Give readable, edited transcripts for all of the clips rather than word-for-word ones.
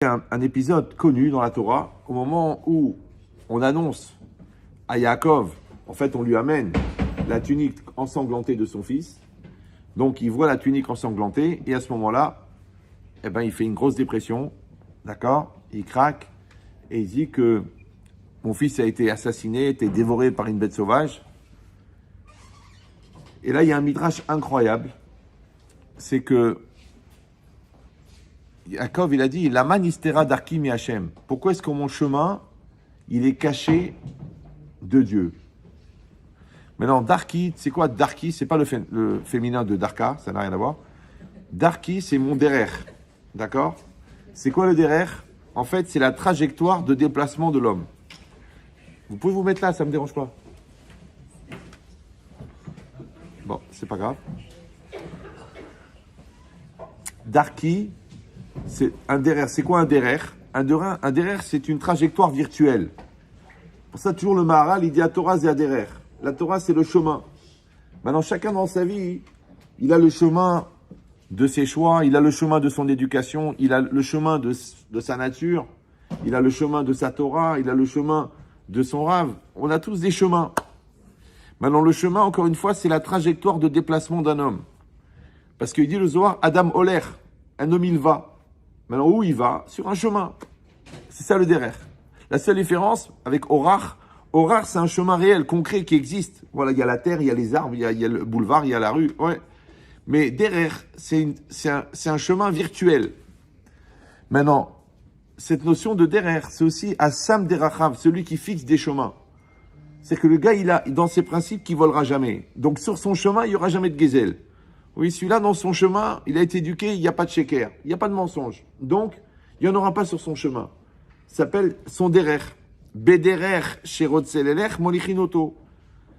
Un épisode connu dans la Torah, au moment où on annonce à Yaakov, en fait on lui amène la tunique ensanglantée de son fils, donc il voit la tunique ensanglantée, et à ce moment-là, il fait une grosse dépression, d'accord, il craque, et il dit que mon fils a été assassiné, a été dévoré par une bête sauvage. Et là il y a un midrash incroyable, c'est que Yaakov, il a dit, la manistera d'Arki mi Hashem. Pourquoi est-ce que mon chemin, il est caché de Dieu? Maintenant, Darki, c'est quoi Darki? C'est pas le féminin de Darka, ça n'a rien à voir. Darki, c'est mon derer. D'accord? C'est quoi le derer? En fait, c'est la trajectoire de déplacement de l'homme. Vous pouvez vous mettre là, ça me dérange pas. Bon, c'est pas grave. Darki, c'est un derer. C'est quoi un derer? Un derer, c'est une trajectoire virtuelle. Pour ça, toujours le Maharal, il dit à Torah, c'est un derer. La Torah, c'est le chemin. Maintenant, chacun dans sa vie, il a le chemin de ses choix, il a le chemin de son éducation, il a le chemin de sa nature, il a le chemin de sa Torah, il a le chemin de son Rav. On a tous des chemins. Maintenant, le chemin, encore une fois, c'est la trajectoire de déplacement d'un homme. Parce qu'il dit le Zohar, Adam Oler, un homme il va. Maintenant, où il va? Sur un chemin. C'est ça le derer. La seule différence avec Orar, c'est un chemin réel, concret, qui existe. Voilà, il y a la terre, il y a les arbres, il y a le boulevard, il y a la rue. Ouais. Mais derer, c'est un chemin virtuel. Maintenant, cette notion de derer, c'est aussi Assam Derachav, celui qui fixe des chemins. C'est que le gars, il a dans ses principes qu'il ne volera jamais. Donc, sur son chemin, il n'y aura jamais de gazelle. Oui, celui-là, dans son chemin, il a été éduqué, il n'y a pas de sheker, il n'y a pas de mensonge. Donc, il n'y en aura pas sur son chemin. Ça s'appelle son derer. Bederer sherot selelech molichinoto.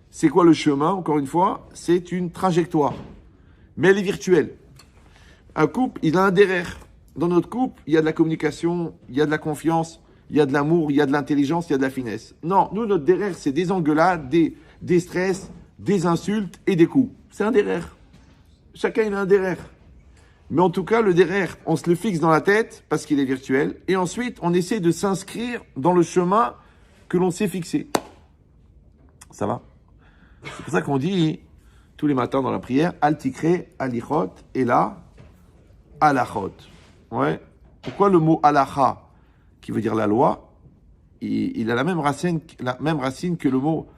C'est quoi le chemin? Encore une fois, c'est une trajectoire. Mais elle est virtuelle. Un couple, il a un derer. Dans notre couple, il y a de la communication, il y a de la confiance, il y a de l'amour, il y a de l'intelligence, il y a de la finesse. Non, nous, notre derer, c'est des engueulades, des stress, des insultes et des coups. C'est un derer. Chacun, il a un derer. Mais en tout cas, le derer, on se le fixe dans la tête parce qu'il est virtuel. Et ensuite, on essaie de s'inscrire dans le chemin que l'on s'est fixé. Ça va? C'est pour ça qu'on dit tous les matins dans la prière, Al tikre, alichot, et là, alachot. Ouais. Pourquoi le mot alacha, qui veut dire la loi, il a la même racine que le mot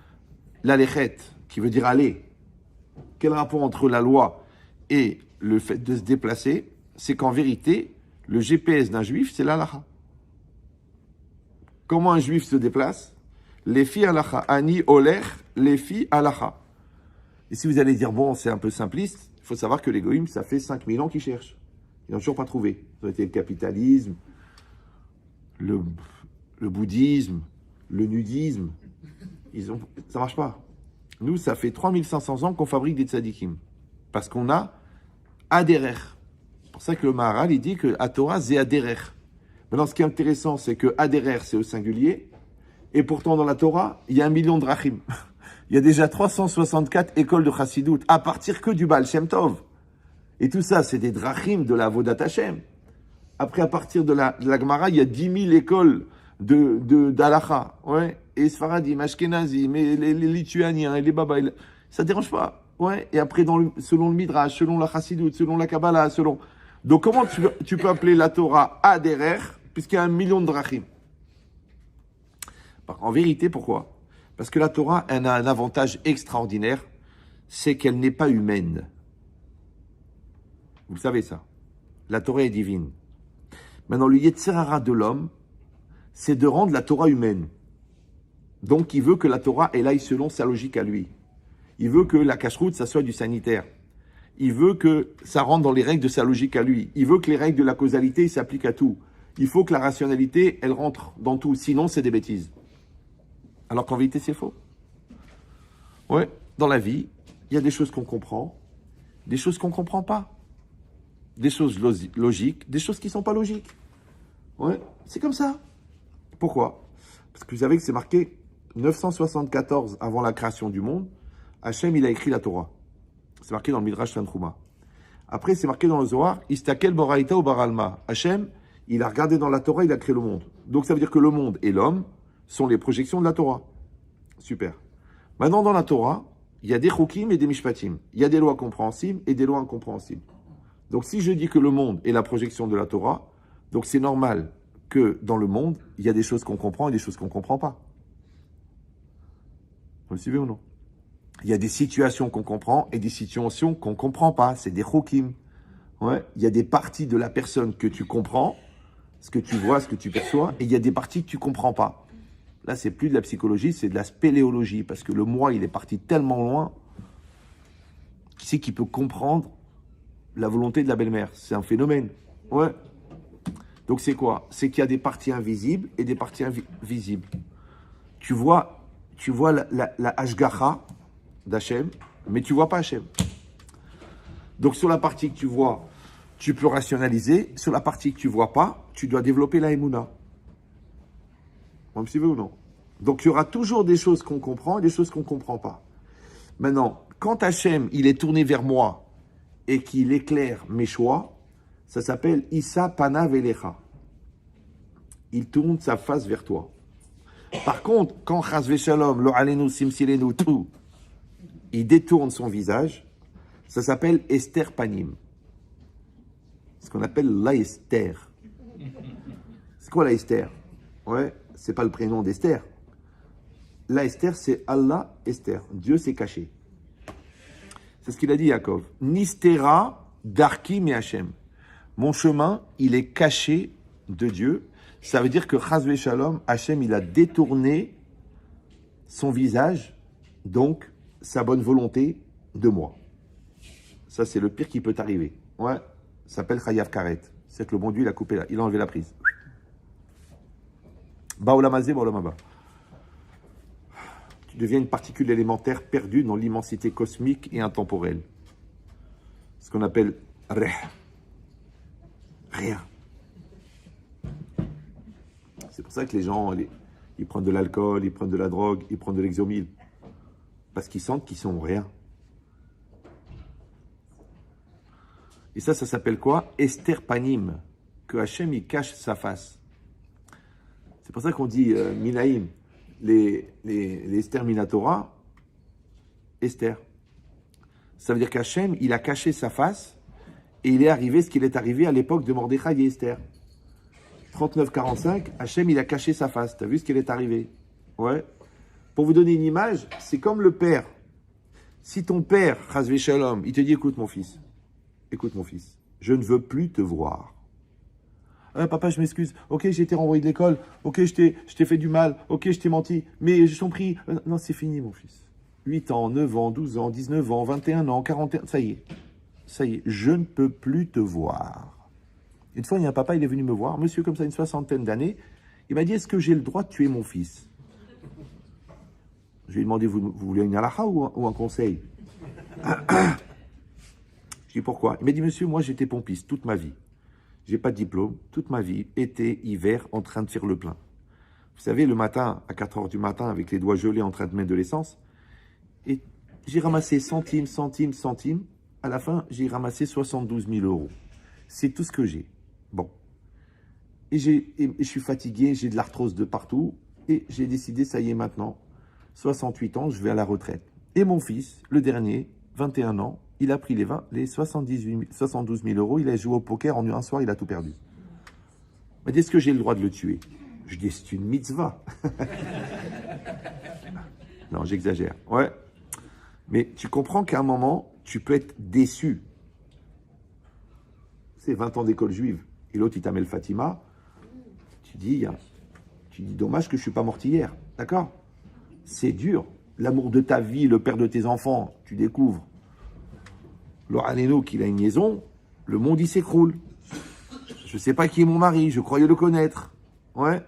l'alechet, qui veut dire aller. Quel rapport entre la loi et le fait de se déplacer? C'est qu'en vérité, le GPS d'un juif, c'est l'alacha. Comment un juif se déplace? Les filles alacha. Ani oler, les filles alacha. Et si vous allez dire, bon, c'est un peu simpliste, il faut savoir que les goïms, ça fait 5000 ans qu'ils cherchent. Ils n'ont toujours pas trouvé. Ça a été le capitalisme, le bouddhisme, le nudisme. Ça marche pas. Nous, ça fait 3500 ans qu'on fabrique des tzadikim. Parce qu'on a adérer. C'est pour ça que le Maharal, il dit que à Torah, c'est adérer. Maintenant, ce qui est intéressant, c'est que adérer, c'est au singulier. Et pourtant, dans la Torah, il y a 1 million de drachim. Il y a déjà 364 écoles de Chassidut, à partir que du Baal Shem Tov. Et tout ça, c'est des drachim de la Avodat Hashem. Après, à partir de la Gemara, il y a 10 000 écoles d'Alacha. Ouais. Et Sfaradim, Ashkenazim, et les Lituaniens, et les Baba. Ça ne dérange pas. Ouais. Et après, selon le Midrash, selon la Chassidut, selon la Kabbalah, selon... Donc, comment tu peux appeler la Torah Adérer, puisqu'il y a 1 million de drachim? En vérité, pourquoi? Parce que la Torah, elle a un avantage extraordinaire, c'est qu'elle n'est pas humaine. Vous savez ça. La Torah est divine. Maintenant, le Yetzer Hara de l'homme, c'est de rendre la Torah humaine. Donc, il veut que la Torah, elle aille selon sa logique à lui. Il veut que la cacheroute, ça soit du sanitaire. Il veut que ça rentre dans les règles de sa logique à lui. Il veut que les règles de la causalité s'appliquent à tout. Il faut que la rationalité, elle rentre dans tout. Sinon, c'est des bêtises. Alors qu'en vérité, c'est faux. Ouais, dans la vie, il y a des choses qu'on comprend, des choses qu'on ne comprend pas. Des choses logiques, des choses qui ne sont pas logiques. Ouais, c'est comme ça. Pourquoi? Parce que vous savez que c'est marqué 974 avant la création du monde, Hachem, il a écrit la Torah. C'est marqué dans le Midrash Tanchuma. Après, c'est marqué dans le Zohar, Istakel Boraïta ou Baralma. Hachem, Il a regardé dans la Torah, il a créé le monde. Donc ça veut dire que le monde et l'homme sont les projections de la Torah. Super. Maintenant, dans la Torah, il y a des chokim et des mishpatim. Il y a des lois compréhensibles et des lois incompréhensibles. Donc si je dis que le monde est la projection de la Torah, donc c'est normal que dans le monde, il y a des choses qu'on comprend et des choses qu'on ne comprend pas. Vous me suivez ou non? Il y a des situations qu'on comprend et des situations qu'on ne comprend pas. C'est des chokim. Ouais. Il y a des parties de la personne que tu comprends, ce que tu vois, ce que tu perçois, et il y a des parties que tu ne comprends pas. Là, c'est plus de la psychologie, c'est de la spéléologie, parce que le moi, il est parti tellement loin, qui c'est qui peut comprendre la volonté de la belle-mère? C'est un phénomène. Ouais. Donc c'est quoi? C'est qu'il y a des parties invisibles et des parties visibles. Tu vois la Hashgacha d'Hachem, mais tu ne vois pas Hachem. Donc sur la partie que tu vois, tu peux rationaliser. Sur la partie que tu ne vois pas, tu dois développer la Emouna. Vous me suivez ou non? Donc il y aura toujours des choses qu'on comprend et des choses qu'on ne comprend pas. Maintenant, quand Hachem, il est tourné vers moi et qu'il éclaire mes choix, ça s'appelle Issa Panav Elecha. Il tourne sa face vers toi. Par contre, quand Chas Veshalom, Lo Alenu Simsilenu, tout, il détourne son visage, ça s'appelle Esther Panim. Ce qu'on appelle l'Esther. C'est quoi l'Esther? Ouais, c'est pas le prénom d'Esther. L'Esther, c'est Allah Esther. Dieu s'est caché. C'est ce qu'il a dit Yaakov. Nistera darki me Hashem. Mon chemin, il est caché de Dieu. Ça veut dire que Chas Veshalom, Hashem, il a détourné son visage, donc sa bonne volonté de moi. Ça, c'est le pire qui peut t'arriver. Ouais, ça s'appelle Chayav Karet. C'est que le bon Dieu, il a coupé, il a enlevé la prise. Baolamazé, Baolamaba. Tu deviens une particule élémentaire perdue dans l'immensité cosmique et intemporelle. Ce qu'on appelle rien. C'est pour ça que les gens, ils prennent de l'alcool, ils prennent de la drogue, ils prennent de l'exomil. Parce qu'ils sentent qu'ils sont rien. Et ça s'appelle quoi? Esther Panim. Que Hachem, il cache sa face. C'est pour ça qu'on dit Minaïm, les Esther Minatora, Esther. Ça veut dire qu'Hachem, il a caché sa face et il est arrivé ce qu'il est arrivé à l'époque de Mordechai et Esther. 39-45, Hachem, il a caché sa face. Tu as vu ce qu'il est arrivé? Ouais. Pour vous donner une image, c'est comme le père. Si ton père, Chas Veshalom, il te dit, écoute mon fils, je ne veux plus te voir. Papa, je m'excuse. Ok, j'ai été renvoyé de l'école. Ok, je t'ai fait du mal. Ok, je t'ai menti. Mais je t'en prie. Non, c'est fini, mon fils. 8 ans, 9 ans, 12 ans, 19 ans, 21 ans, 41 ans. Ça y est, je ne peux plus te voir. Une fois, il y a un papa, il est venu me voir, monsieur comme ça, une 60aine d'années. Il m'a dit, est-ce que j'ai le droit de tuer mon fils? Je lui ai demandé, vous voulez une halakha ou un conseil? Je dis, pourquoi? Il m'a dit, monsieur, moi, j'étais pompiste toute ma vie. J'ai pas de diplôme, toute ma vie, été, hiver, en train de faire le plein. Vous savez, le matin, à 4 heures du matin, avec les doigts gelés en train de mettre de l'essence, et j'ai ramassé centimes. À la fin, j'ai ramassé 72 000 euros. C'est tout ce que j'ai. Bon. Et je suis fatigué, j'ai de l'arthrose de partout, et j'ai décidé, ça y est maintenant, 68 ans, je vais à la retraite. Et mon fils, le dernier, 21 ans, il a pris les 72 000 euros, il a joué au poker, en un soir, il a tout perdu. Il m'a dit, est-ce que j'ai le droit de le tuer? Je dis, c'est une mitzvah. Non, j'exagère. Ouais. Mais tu comprends qu'à un moment, tu peux être déçu. C'est 20 ans d'école juive. Et l'autre, il t'amène Fatima. Tu dis, dommage que je ne suis pas morte hier. D'accord? C'est dur. L'amour de ta vie, le père de tes enfants, tu découvres. Loraneno, qu'il a une liaison, le monde, il s'écroule. Je ne sais pas qui est mon mari, je croyais le connaître. Ouais.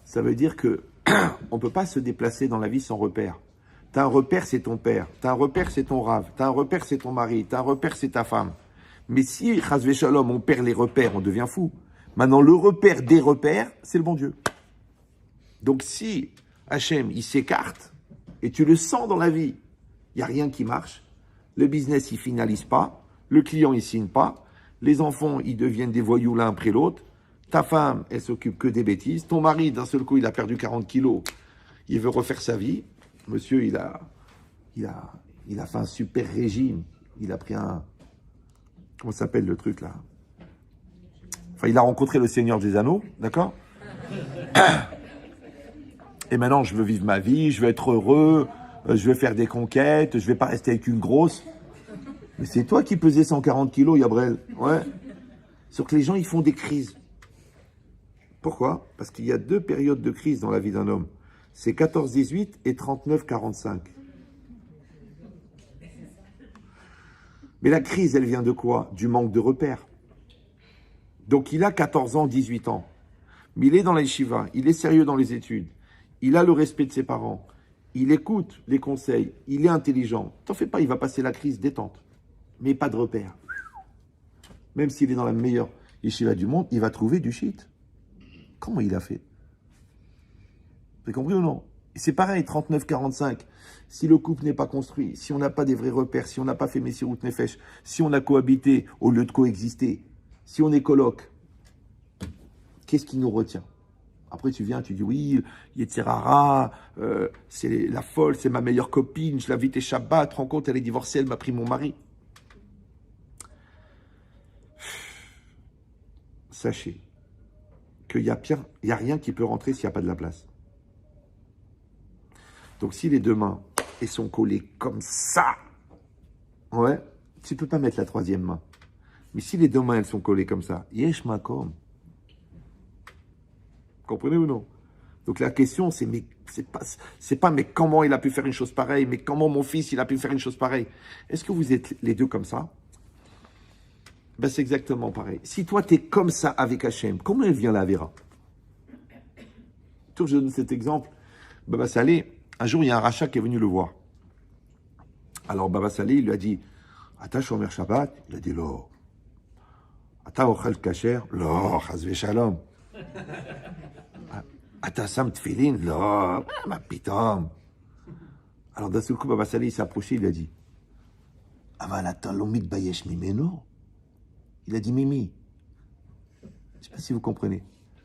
Ça veut dire que on ne peut pas se déplacer dans la vie sans repère. Tu as un repère, c'est ton père. Tu as un repère, c'est ton rave. Tu as un repère, c'est ton mari. Tu as un repère, c'est ta femme. Mais si, Chas Veshalom, on perd les repères, on devient fou. Maintenant, le repère des repères, c'est le bon Dieu. Donc si Hachem, il s'écarte, et tu le sens dans la vie, il n'y a rien qui marche, le business, il ne finalise pas, le client, il ne signe pas, Les enfants, ils deviennent des voyous l'un après l'autre. Ta femme, elle s'occupe que des bêtises. Ton mari, d'un seul coup, il a perdu 40 kilos. Il veut refaire sa vie. Monsieur, il a fait un super régime. Il a pris un... Comment s'appelle le truc, là? Enfin, il a rencontré le Seigneur des Anneaux, d'accord? Et maintenant, je veux vivre ma vie, je veux être heureux, je veux faire des conquêtes, je vais pas rester avec une grosse. Mais c'est toi qui pesais 140 kilos, Yabrel. Ouais. Sauf que les gens, ils font des crises. Pourquoi? Parce qu'il y a 2 périodes de crise dans la vie d'un homme. C'est 14-18 et 39-45. Mais la crise, elle vient de quoi? Du manque de repères. Donc il a 14 ans, 18 ans. Mais il est dans la yeshiva, il est sérieux dans les études. Il a le respect de ses parents. Il écoute les conseils. Il est intelligent. T'en fais pas, il va passer la crise détente. Mais pas de repères. Même s'il est dans la meilleure yeshiva du monde, il va trouver du shit. Comment il a fait? Vous avez compris ou non? Et c'est pareil, 39-45. Si le couple n'est pas construit, si on n'a pas des vrais repères, si on n'a pas fait Messirut Nefesh, si on a cohabité au lieu de coexister, si on est coloc, qu'est-ce qui nous retient? Après, tu viens, tu dis, oui, Yetzirara, c'est la folle, c'est ma meilleure copine, je l'invite Shabbat, te rends compte, elle est divorcée, elle m'a pris mon mari. Sachez qu'il n'y a rien qui peut rentrer s'il n'y a pas de la place. Donc, si les 2 mains, elles sont collées comme ça, ouais, tu ne peux pas mettre la 3e main. Mais si les 2 mains, elles sont collées comme ça, yesh makom. Comprenez ou non? Donc la question, c'est pas mais comment il a pu faire une chose pareille, mais comment mon fils il a pu faire une chose pareille. Est-ce que vous êtes les 2 comme ça? Ben c'est exactement pareil. Si toi tu es comme ça avec Hachem, comment elle vient la Avera? Toujours je donne cet exemple. Baba Salé, un jour il y a un rachat qui est venu le voir. Alors Baba Salé, il lui a dit, Ata shomer Shabbat? Il a dit, lo. Ata ochel kasher? Lo, chazve shalom. Ata sam tfilin? Lo, ma pitom. Alors d'un seul coup, Baba Salé, il s'est approché, il lui a dit, Aval ata lo mitbayesh mimeno? Il a dit, Mimi, je ne sais pas si vous comprenez.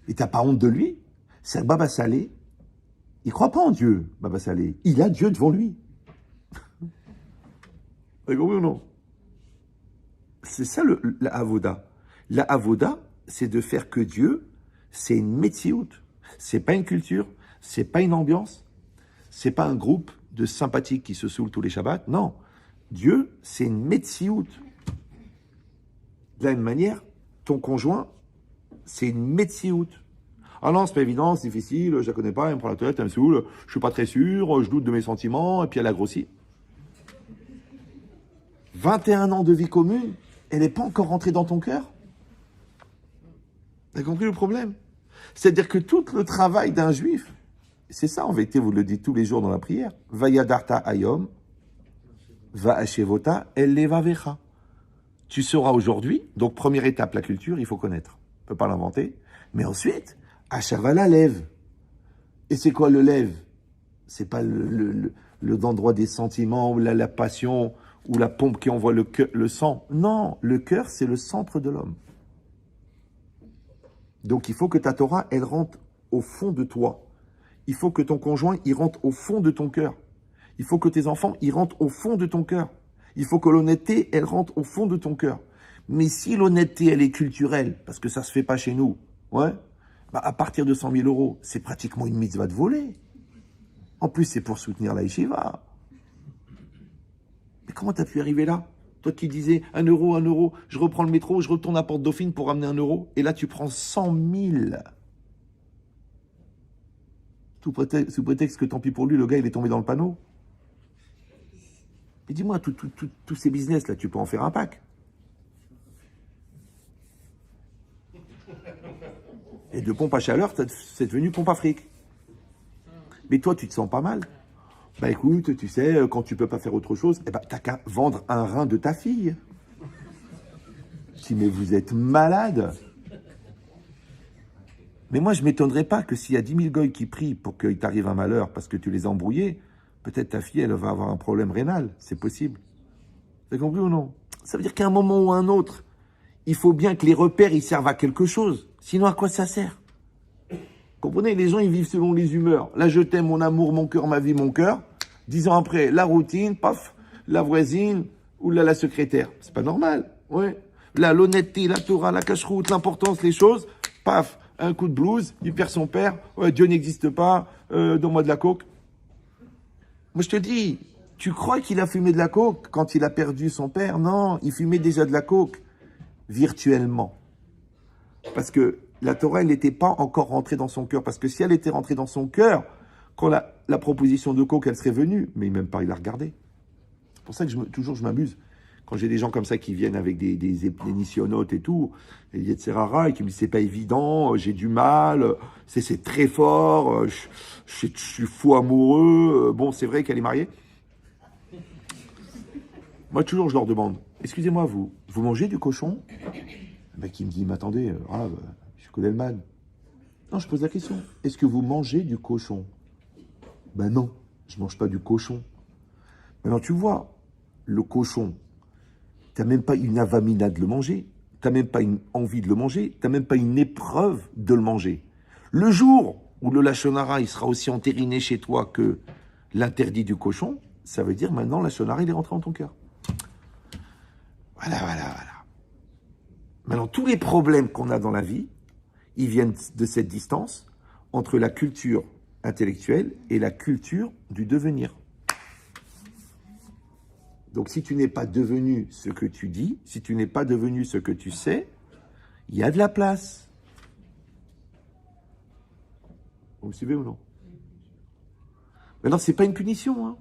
Et t'as pas honte de lui? C'est Baba Salé. Il ne croit pas en Dieu, Baba Salé. Il a Dieu devant lui. Vous avez compris ou non? C'est ça la avoda. La avoda, c'est de faire que Dieu, c'est une métiout. C'est pas une culture, c'est pas une ambiance, c'est pas un groupe de sympathiques qui se saoulent tous les Shabbats. Non. Dieu, c'est une métiout. De la même manière, ton conjoint, c'est une métiout. Ah non, c'est pas évident, c'est difficile, je la connais pas, elle me prend la tête, elle me saoule, je suis pas très sûr, je doute de mes sentiments, et puis elle a grossi. 21 ans de vie commune, elle n'est pas encore rentrée dans ton cœur. Vous avez compris le problème? C'est-à-dire que tout le travail d'un juif, c'est ça en vérité, vous le dites tous les jours dans la prière, Vayadarta ayom, va ashevota el levavecha. Tu sauras aujourd'hui, donc première étape, la culture, il faut connaître. On ne peut pas l'inventer. Mais ensuite, Ashavala lève. Et c'est quoi le lève? C'est pas l'endroit des sentiments, ou la passion, ou la pompe qui envoie le sang. Non, le cœur, c'est le centre de l'homme. Donc il faut que ta Torah, elle rentre au fond de toi. Il faut que ton conjoint, il rentre au fond de ton cœur. Il faut que tes enfants, ils rentrent au fond de ton cœur. Il faut que l'honnêteté, elle rentre au fond de ton cœur. Mais si l'honnêteté, elle est culturelle, parce que ça ne se fait pas chez nous, ouais, bah à partir de 100 000 €, c'est pratiquement une mitzvah de voler. En plus, c'est pour soutenir la yeshiva. Mais comment tu as pu arriver là? Toi qui disais 1 euro, je reprends le métro, je retourne à Porte-Dauphine pour ramener 1 euro, et là tu prends 100 000. Sous prétexte que tant pis pour lui, le gars il est tombé dans le panneau. Et dis-moi, tous ces business là, tu peux en faire un pack. Et de pompe à chaleur, c'est devenu pompe à fric. Mais toi, tu te sens pas mal. Bah écoute, tu sais, quand tu peux pas faire autre chose, eh ben, t'as qu'à vendre un rein de ta fille. Je dis, mais vous êtes malade. Mais moi, je m'étonnerais pas que s'il y a 10 000 goy qui prient pour qu'il t'arrive un malheur parce que tu les as embrouillés, peut-être ta fille, elle va avoir un problème rénal. C'est possible. Vous avez compris ou non? Ça veut dire qu'à un moment ou à un autre, il faut bien que les repères, ils servent à quelque chose. Sinon, à quoi ça sert? Comprenez, les gens, ils vivent selon les humeurs. Là, je t'aime, mon amour, mon cœur, ma vie, mon cœur. 10 ans après, la routine, paf, la voisine, ou là, la secrétaire. C'est pas normal, ouais. Là, l'honnêteté, la Torah, la cache-route, l'importance, les choses, paf, un coup de blues, il perd son père, ouais, Dieu n'existe pas, donne-moi de la coke. Moi, je te dis, tu crois qu'il a fumé de la coke quand il a perdu son père? Non, il fumait déjà de la coke, virtuellement. Parce que la Torah, elle n'était pas encore rentrée dans son cœur. Parce que si elle était rentrée dans son cœur, quand la proposition de coke, elle serait venue, mais même pas, il a regardé. C'est pour ça que toujours je m'amuse. Quand j'ai des gens comme ça qui viennent avec des nissionotes et tout, et Yetzerara, et qui me disent c'est pas évident, j'ai du mal, c'est très fort, je suis fou amoureux, bon, c'est vrai qu'elle est mariée. Moi, toujours, je leur demande, excusez-moi, vous mangez du cochon? Le mec, il me dit, mais attendez, je connais le man. Non, je pose la question, est-ce que vous mangez du cochon? Ben non, je mange pas du cochon. Maintenant, tu vois, le cochon, tu n'as même pas une avamina de le manger, tu n'as même pas une envie de le manger, tu n'as même pas une épreuve de le manger. Le jour où le lashon hara, il sera aussi entériné chez toi que l'interdit du cochon, ça veut dire maintenant la lashon hara, il est rentré dans ton cœur. Voilà. Maintenant, tous les problèmes qu'on a dans la vie, ils viennent de cette distance entre la culture intellectuelle et la culture du devenir. Donc, si tu n'es pas devenu ce que tu dis, si tu n'es pas devenu ce que tu sais, il y a de la place. Vous me suivez ou non? Maintenant, ce n'est pas une punition. Hein.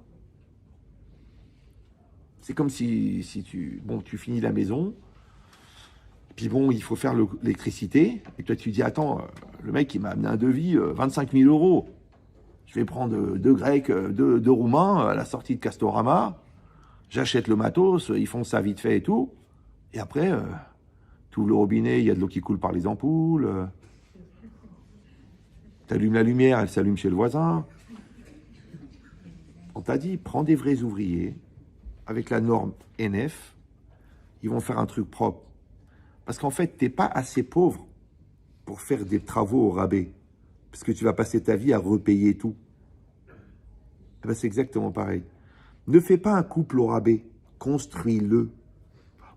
C'est comme si tu finis la maison, puis bon, il faut faire l'électricité, et toi tu dis, attends, le mec il m'a amené un devis, 25 000 euros. Je vais prendre deux Grecs, deux Roumains à la sortie de Castorama. J'achète le matos, ils font ça vite fait et tout. Et après, tu ouvres le robinet, il y a de l'eau qui coule par les ampoules. Tu allumes la lumière, elle s'allume chez le voisin. On t'a dit, prends des vrais ouvriers, avec la norme NF, ils vont faire un truc propre. Parce qu'en fait, tu n'es pas assez pauvre pour faire des travaux au rabais. Parce que tu vas passer ta vie à repayer tout. Eh ben, c'est exactement pareil. Ne fais pas un couple au rabais, construis-le.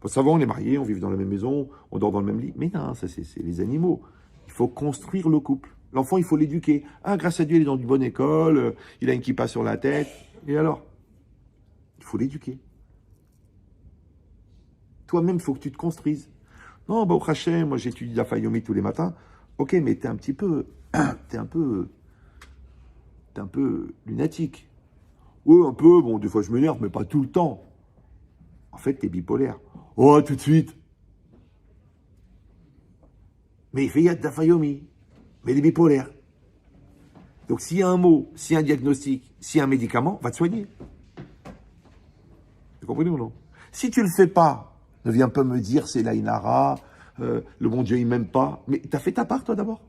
Bon, ça va, on est mariés, on vit dans la même maison, on dort dans le même lit. Mais non, ça c'est les animaux. Il faut construire le couple. L'enfant, il faut l'éduquer. Ah, grâce à Dieu, il est dans une bonne école, il a une kippa sur la tête. Et alors? Il faut l'éduquer. Toi-même, il faut que tu te construises. Non, bah, au Hachem, moi j'étudie la Fayomi tous les matins. Ok, mais t'es un peu lunatique. Oui, un peu, bon, des fois je m'énerve, mais pas tout le temps. En fait, t'es bipolaire. Oh, tout de suite. Mais il fait yad d'afayomi. Mais il est bipolaire. Donc s'il y a un mot, s'il y a un diagnostic, s'il y a un médicament, va te soigner. Vous comprenez ou non? Si tu le fais pas, ne viens pas me dire c'est la inara, le bon Dieu il m'aime pas. Mais t'as fait ta part toi d'abord.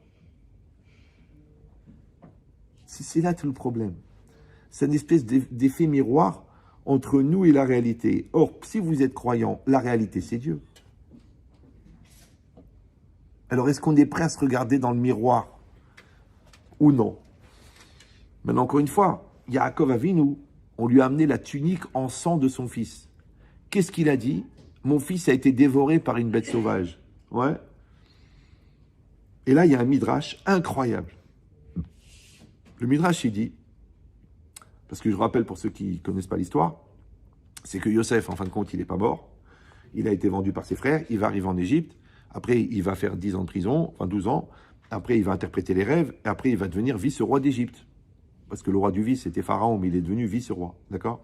C'est là tout le problème. C'est une espèce d'effet miroir entre nous et la réalité. Or, si vous êtes croyant, la réalité, c'est Dieu. Alors, est-ce qu'on est prêt à se regarder dans le miroir ou non? Maintenant, encore une fois, Yaakov Avinu, on lui a amené la tunique en sang de son fils. Qu'est-ce qu'il a dit? Mon fils a été dévoré par une bête sauvage. Ouais. Et là, il y a un midrash incroyable. Le midrash, il dit, parce que je rappelle pour ceux qui ne connaissent pas l'histoire, c'est que Yosef, en fin de compte, il n'est pas mort. Il a été vendu par ses frères, il va arriver en Égypte. Après, il va faire 10 ans de prison, enfin 12 ans. Après, il va interpréter les rêves. Et après, il va devenir vice-roi d'Égypte. Parce que le roi du vice, c'était Pharaon, mais il est devenu vice-roi. D'accord?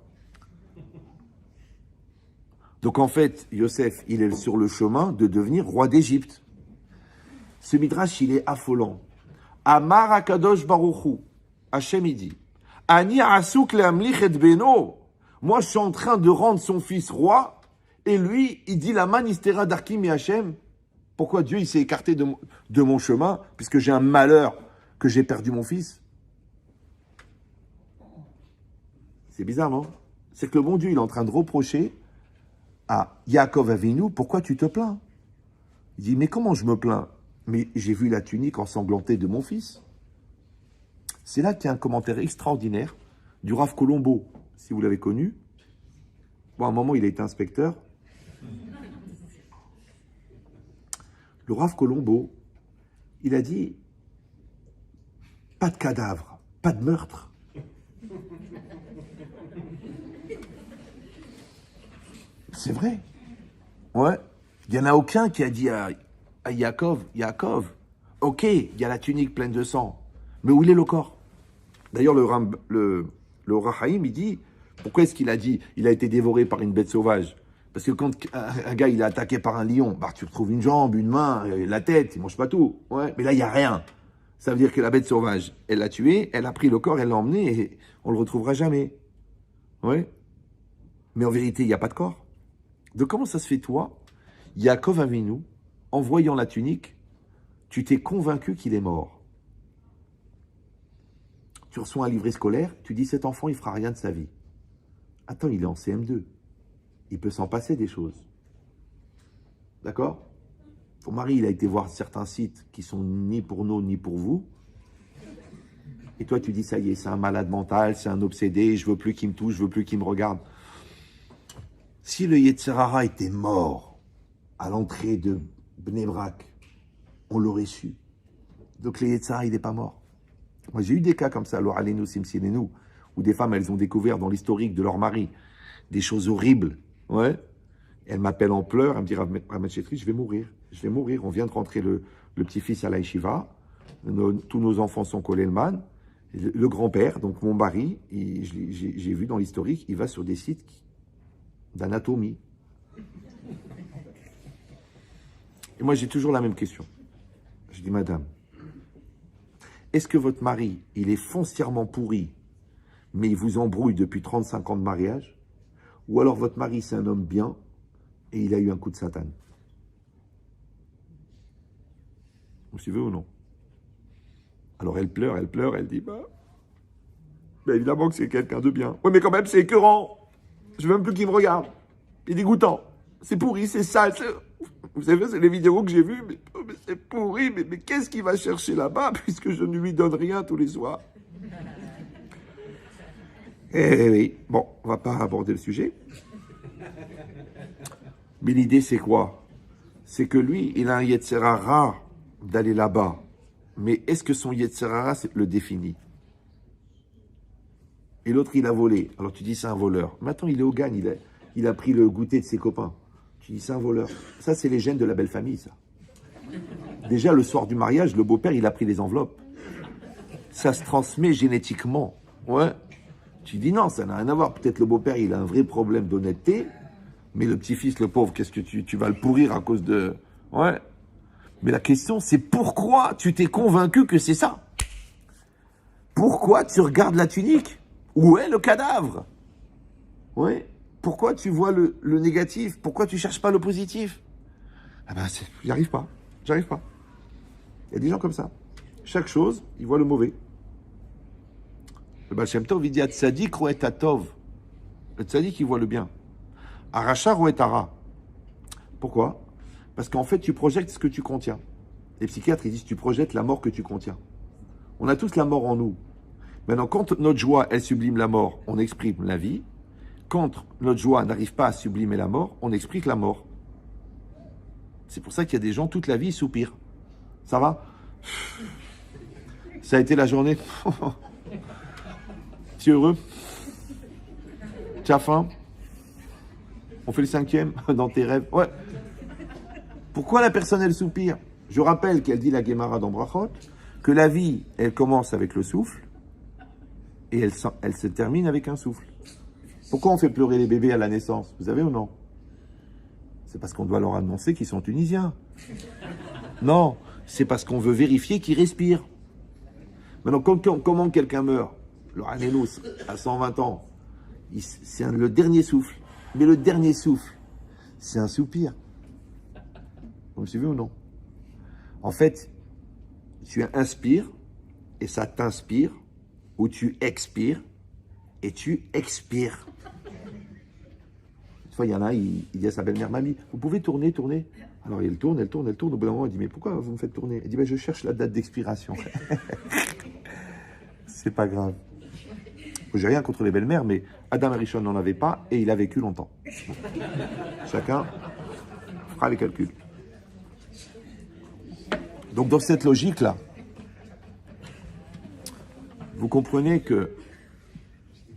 Donc en fait, Yosef, il est sur le chemin de devenir roi d'Égypte. Ce midrash, il est affolant. Amar Akadosh Baruchu, Hachem, il dit, Ani asuk le'amlich et beno. Moi, je suis en train de rendre son fils roi, et lui, il dit la manistera d'Arkim et Hachem. Pourquoi Dieu, il s'est écarté de mon chemin, puisque j'ai un malheur que j'ai perdu mon fils? C'est bizarre, non? C'est que le bon Dieu, il est en train de reprocher à Yaakov Avinu, pourquoi tu te plains? Il dit, mais comment je me plains? Mais j'ai vu la tunique ensanglantée de mon fils. C'est là qu'il y a un commentaire extraordinaire du Rav Colombo, si vous l'avez connu. Bon, à un moment, il a été inspecteur. Le Rav Colombo, il a dit, pas de cadavre, pas de meurtre. C'est vrai. Ouais. Il n'y en a aucun qui a dit à Yaakov, ok, il y a la tunique pleine de sang, mais où il est le corps? D'ailleurs, le Rahaïm, il dit, pourquoi est-ce qu'il a dit, il a été dévoré par une bête sauvage? Parce que quand un gars, il est attaqué par un lion, bah, tu retrouves une jambe, une main, la tête, il mange pas tout. Ouais. Mais là, il n'y a rien. Ça veut dire que la bête sauvage, elle l'a tué, elle a pris le corps, elle l'a emmené, et on le retrouvera jamais. Ouais. Mais en vérité, il n'y a pas de corps. Donc comment ça se fait, toi, Yaakov Avinu, en voyant la tunique, tu t'es convaincu qu'il est mort? Tu reçois un livret scolaire, tu dis cet enfant, il fera rien de sa vie. Attends, il est en CM2. Il peut s'en passer des choses. D'accord? Ton mari, il a été voir certains sites qui sont ni pour nous, ni pour vous. Et toi, tu dis, ça y est, c'est un malade mental, c'est un obsédé, je veux plus qu'il me touche, je veux plus qu'il me regarde. Si le Yetzer Hara était mort à l'entrée de Bnei Brak, on l'aurait su. Donc le Yetzer Hara, il n'est pas mort. Moi, j'ai eu des cas comme ça, l'Oralenu, Simsilenu, où des femmes, elles ont découvert dans l'historique de leur mari des choses horribles. Ouais. Elle m'appelle en pleurs, elle me dit, Rav Chetri, je vais mourir. On vient de rentrer le petit-fils à la yeshiva. Tous nos enfants sont Kolelman. Le grand-père, donc mon mari, j'ai vu dans l'historique, il va sur des sites d'anatomie. Et moi, j'ai toujours la même question. Je dis, madame, est-ce que votre mari, il est foncièrement pourri, mais il vous embrouille depuis 35 ans de mariage? Ou alors votre mari, c'est un homme bien, et il a eu un coup de Satan? Vous suivez ou non? Alors elle pleure, elle dit, bah évidemment que c'est quelqu'un de bien. Oui, mais quand même, c'est écœurant. Je veux même plus qu'il me regarde. C'est dégoûtant. C'est pourri, c'est sale. Vous savez, c'est les vidéos que j'ai vues, mais c'est pourri, mais qu'est-ce qu'il va chercher là-bas, puisque je ne lui donne rien tous les soirs? Eh oui, bon, on va pas aborder le sujet. Mais l'idée, c'est quoi? C'est que lui, il a un Yetzer Hara d'aller là-bas. Mais est-ce que son Yetzer Hara le définit? Et l'autre, il a volé. Alors tu dis, c'est un voleur. Maintenant, il est au gagne, il a pris le goûter de ses copains. Tu dis, c'est un voleur. Ça, c'est les gènes de la belle famille, ça. Déjà, le soir du mariage, le beau-père, il a pris les enveloppes. Ça se transmet génétiquement. Ouais. Tu dis, non, ça n'a rien à voir. Peut-être le beau-père, il a un vrai problème d'honnêteté. Mais le petit-fils, le pauvre, qu'est-ce que tu vas le pourrir à cause de... Ouais. Mais la question, c'est pourquoi tu t'es convaincu que c'est ça? Pourquoi tu regardes la tunique? Où est le cadavre? Oui. Pourquoi tu vois le négatif? Pourquoi tu cherches pas le positif? Ah ben, j'y arrive pas. J'arrive pas. Il y a des gens comme ça. Chaque chose, ils voient le mauvais. Le Baal Shem Tov, il dit, Tzadik roet atov. Le Tzadik, il voit le bien. Aracha roet ara. Pourquoi? Parce qu'en fait, tu projettes ce que tu contiens. Les psychiatres, ils disent, tu projettes la mort que tu contiens. On a tous la mort en nous. Maintenant, quand notre joie, elle sublime la mort, on exprime la vie. Quand notre joie n'arrive pas à sublimer la mort, on explique la mort. C'est pour ça qu'il y a des gens, toute la vie, ils soupirent. Ça va? Ça a été la journée. Tu es heureux? Tu as faim? On fait le 5e dans tes rêves? Ouais. Pourquoi la personne, elle soupire? Je rappelle qu'elle dit la Gemara dans Brachot, que la vie, elle commence avec le souffle, et elle se termine avec un souffle. Pourquoi on fait pleurer les bébés à la naissance? Vous savez ou non? C'est parce qu'on doit leur annoncer qu'ils sont tunisiens. Non, c'est parce qu'on veut vérifier qu'ils respirent. Maintenant, comment quelqu'un meurt? Le Hanelous, à 120 ans, c'est le dernier souffle. Mais le dernier souffle, c'est un soupir. Vous me suivez ou non? En fait, tu inspires et ça t'inspire, ou tu expires et tu expires. Une fois, il y en a, il dit à sa belle-mère, mamie, vous pouvez tourner? Alors elle tourne. Au bout d'un moment, elle dit, mais pourquoi vous me faites tourner? Elle dit, ben, je cherche la date d'expiration. C'est pas grave. J'ai rien contre les belles-mères, mais Adam Arishon n'en avait pas et il a vécu longtemps. Bon. Chacun fera les calculs. Donc dans cette logique-là, vous comprenez que,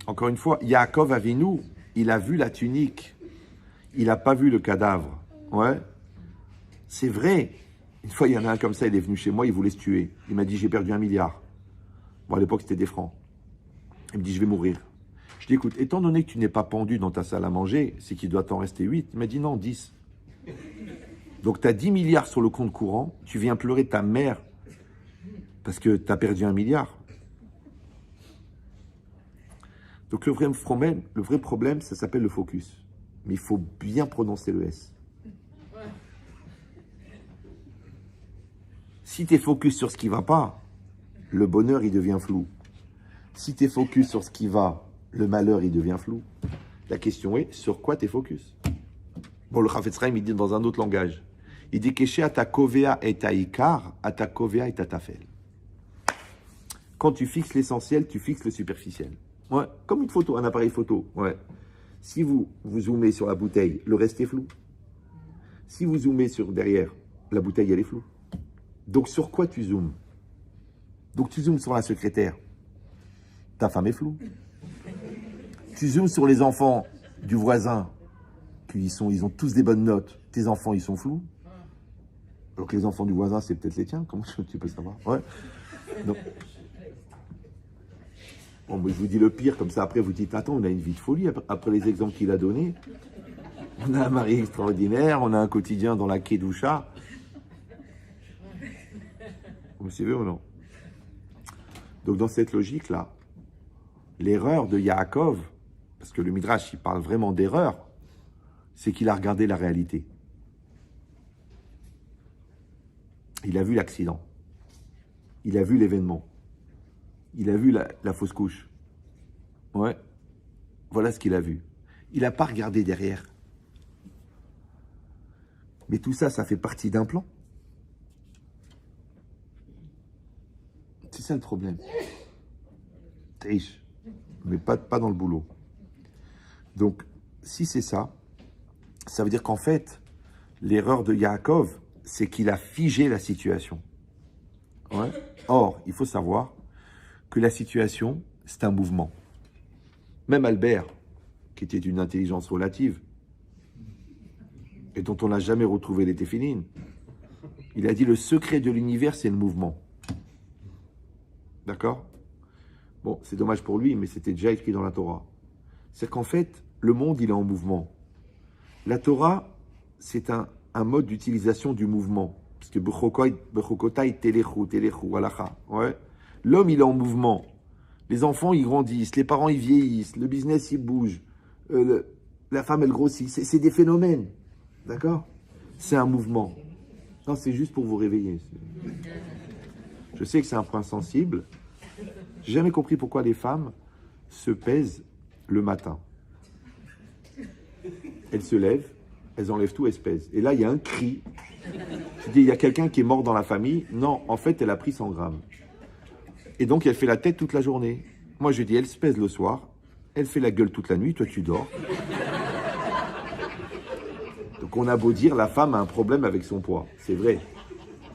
encore une fois, Yaakov Avinu, il a vu la tunique, il n'a pas vu le cadavre. Ouais, c'est vrai. Une fois, il y en a un comme ça, il est venu chez moi, il voulait se tuer. Il m'a dit, j'ai perdu 1 milliard. Bon, à l'époque, c'était des francs. Il me dit, je vais mourir. Je dis, écoute, étant donné que tu n'es pas pendu dans ta salle à manger, c'est qu'il doit t'en rester 8. Il m'a dit, non, 10. Donc, tu as 10 milliards sur le compte courant, tu viens pleurer ta mère parce que tu as perdu 1 milliard. Donc, le vrai problème, ça s'appelle le focus. Mais il faut bien prononcer le S. Si tu es focus sur ce qui ne va pas, le bonheur, il devient flou. Si tu es focus sur ce qui va, le malheur, il devient flou. La question est, sur quoi tu es focus? Bon, le Chafetz Chaim, il dit dans un autre langage. Il dit, Keshe atakovea et aikar, atakovea et atafel. Quand tu fixes l'essentiel, tu fixes le superficiel. Ouais, comme une photo, un appareil photo. Ouais. Si vous zoomez sur la bouteille, le reste est flou. Si vous zoomez sur derrière, la bouteille, elle est floue. Donc, sur quoi tu zoomes? Donc, tu zoomes sur la secrétaire. Ta femme est floue. Tu zoomes sur les enfants du voisin, ils ont tous des bonnes notes. Tes enfants, ils sont flous. Alors que les enfants du voisin, c'est peut-être les tiens. Comment tu peux savoir? Ouais. Donc, bon, je vous dis le pire, comme ça, après, vous dites, attends, on a une vie de folie. Après les exemples qu'il a donnés, on a un mari extraordinaire, on a un quotidien dans la Kedusha. Vous me suivez ou non? Donc, dans cette logique-là, l'erreur de Yaakov, parce que le Midrash, il parle vraiment d'erreur, c'est qu'il a regardé la réalité. Il a vu l'accident. Il a vu l'événement. Il a vu la fausse couche. Ouais. Voilà ce qu'il a vu. Il n'a pas regardé derrière. Mais tout ça, ça fait partie d'un plan. C'est ça le problème. Triche. Mais pas dans le boulot. Donc, si c'est ça, ça veut dire qu'en fait, l'erreur de Yaakov, c'est qu'il a figé la situation. Ouais. Or, il faut savoir que la situation, c'est un mouvement. Même Albert, qui était d'une intelligence relative, et dont on n'a jamais retrouvé les téphilines, il a dit le secret de l'univers, c'est le mouvement. D'accord? Bon, c'est dommage pour lui, mais c'était déjà écrit dans la Torah. C'est qu'en fait, le monde, il est en mouvement. La Torah, c'est un mode d'utilisation du mouvement. Parce que Bechokotai telechu, alacha. Ouais. L'homme, il est en mouvement. Les enfants, ils grandissent. Les parents, ils vieillissent. Le business, il bouge. La femme, elle grossit. C'est des phénomènes. D'accord? C'est un mouvement. Non, c'est juste pour vous réveiller. Je sais que c'est un point sensible. J'ai jamais compris pourquoi les femmes se pèsent le matin. Elles se lèvent, elles enlèvent tout, elles se pèsent. Et là, il y a un cri. Tu dis, il y a quelqu'un qui est mort dans la famille. Non, en fait, elle a pris 100 grammes. Et donc, elle fait la tête toute la journée. Moi, je dis, elle se pèse le soir. Elle fait la gueule toute la nuit. Toi, tu dors. Donc, on a beau dire, la femme a un problème avec son poids. C'est vrai.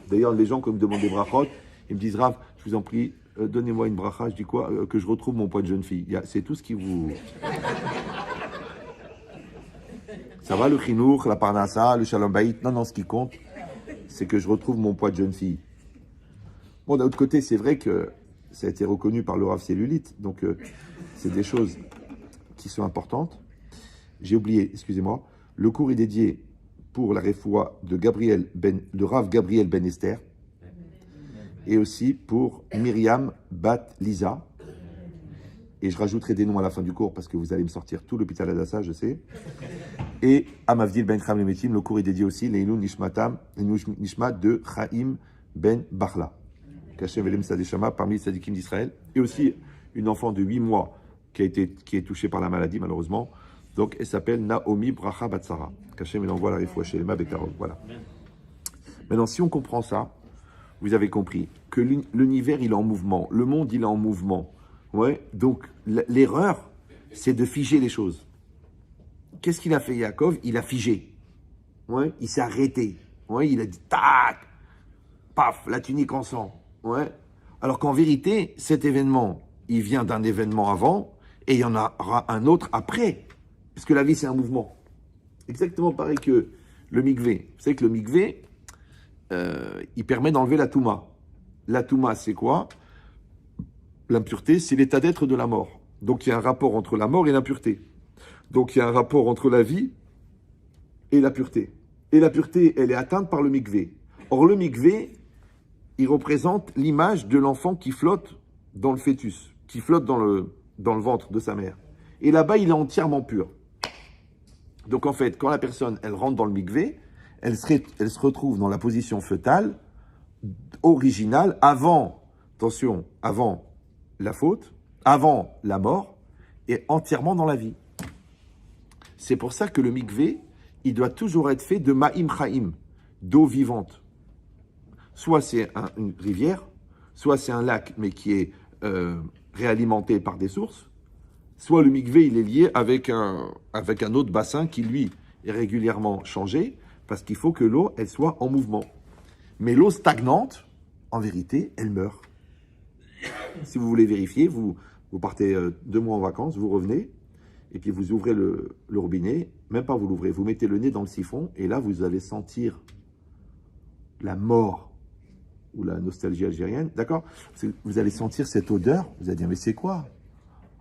D'ailleurs, les gens, quand ils me demandent des brachot, ils me disent, Rav, je vous en prie, donnez-moi une bracha. Je dis quoi? Que je retrouve mon poids de jeune fille. C'est tout ce qui vous... Ça va le chinour, la parnassa, le shalom bayit? Non, ce qui compte, c'est que je retrouve mon poids de jeune fille. Bon, d'un autre côté, c'est vrai que ça a été reconnu par le Rav Cellulite, donc c'est des choses qui sont importantes. J'ai oublié, excusez-moi, le cours est dédié pour la réfoua de Rav Gabriel Ben Esther, et aussi pour Myriam Bat Lisa. Et je rajouterai des noms à la fin du cours parce que vous allez me sortir tout l'hôpital Adassa, je sais. Et à Mavdil Ben Cham Lemetim, le cours est dédié aussi, Leilou Nishmatam, Nishmat de Chaim Ben Bachla. Kachem Velem Sadeshama parmi les sadikim d'Israël. Et aussi une enfant de 8 mois qui est touchée par la maladie, malheureusement. Donc elle s'appelle Naomi Bracha Batsara. Kachem, elle envoie la réfoua chez Elma Bekarov. Voilà. Maintenant, si on comprend ça, vous avez compris que l'univers, il est en mouvement. Le monde, il est en mouvement. Ouais. Donc, l'erreur, c'est de figer les choses. Qu'est-ce qu'il a fait, Yaakov? Il a figé. Ouais. Il s'est arrêté. Ouais. Il a dit, tac, paf, la tunique en sang. Ouais. Alors qu'en vérité, cet événement, il vient d'un événement avant et il y en aura un autre après. Parce que la vie, c'est un mouvement. Exactement pareil que le mikvé. Vous savez que le mikvé, il permet d'enlever la touma. La touma, c'est quoi? L'impureté, c'est l'état d'être de la mort. Donc il y a un rapport entre la mort et l'impureté. Donc il y a un rapport entre la vie et la pureté. Et la pureté, elle est atteinte par le mikvé. Or, le mikvé, il représente l'image de l'enfant qui flotte dans le fœtus, qui flotte dans le ventre de sa mère. Et là-bas, il est entièrement pur. Donc en fait, quand la personne, elle rentre dans le mikvé, elle se retrouve dans la position fœtale, originale, avant la faute, avant la mort, et entièrement dans la vie. C'est pour ça que le mikvé, il doit toujours être fait de ma'im chaim, d'eau vivante. Soit c'est une rivière, soit c'est un lac, mais qui est réalimenté par des sources, soit le mikvé, il est lié avec un autre bassin qui, lui, est régulièrement changé, parce qu'il faut que l'eau, elle soit en mouvement. Mais l'eau stagnante, en vérité, elle meurt. Si vous voulez vérifier, vous partez 2 mois en vacances, vous revenez, et puis vous ouvrez le robinet, même pas vous l'ouvrez, vous mettez le nez dans le siphon, et là, vous allez sentir la mort ou la nostalgie algérienne, d'accord? Vous allez sentir cette odeur, vous allez dire, mais c'est quoi?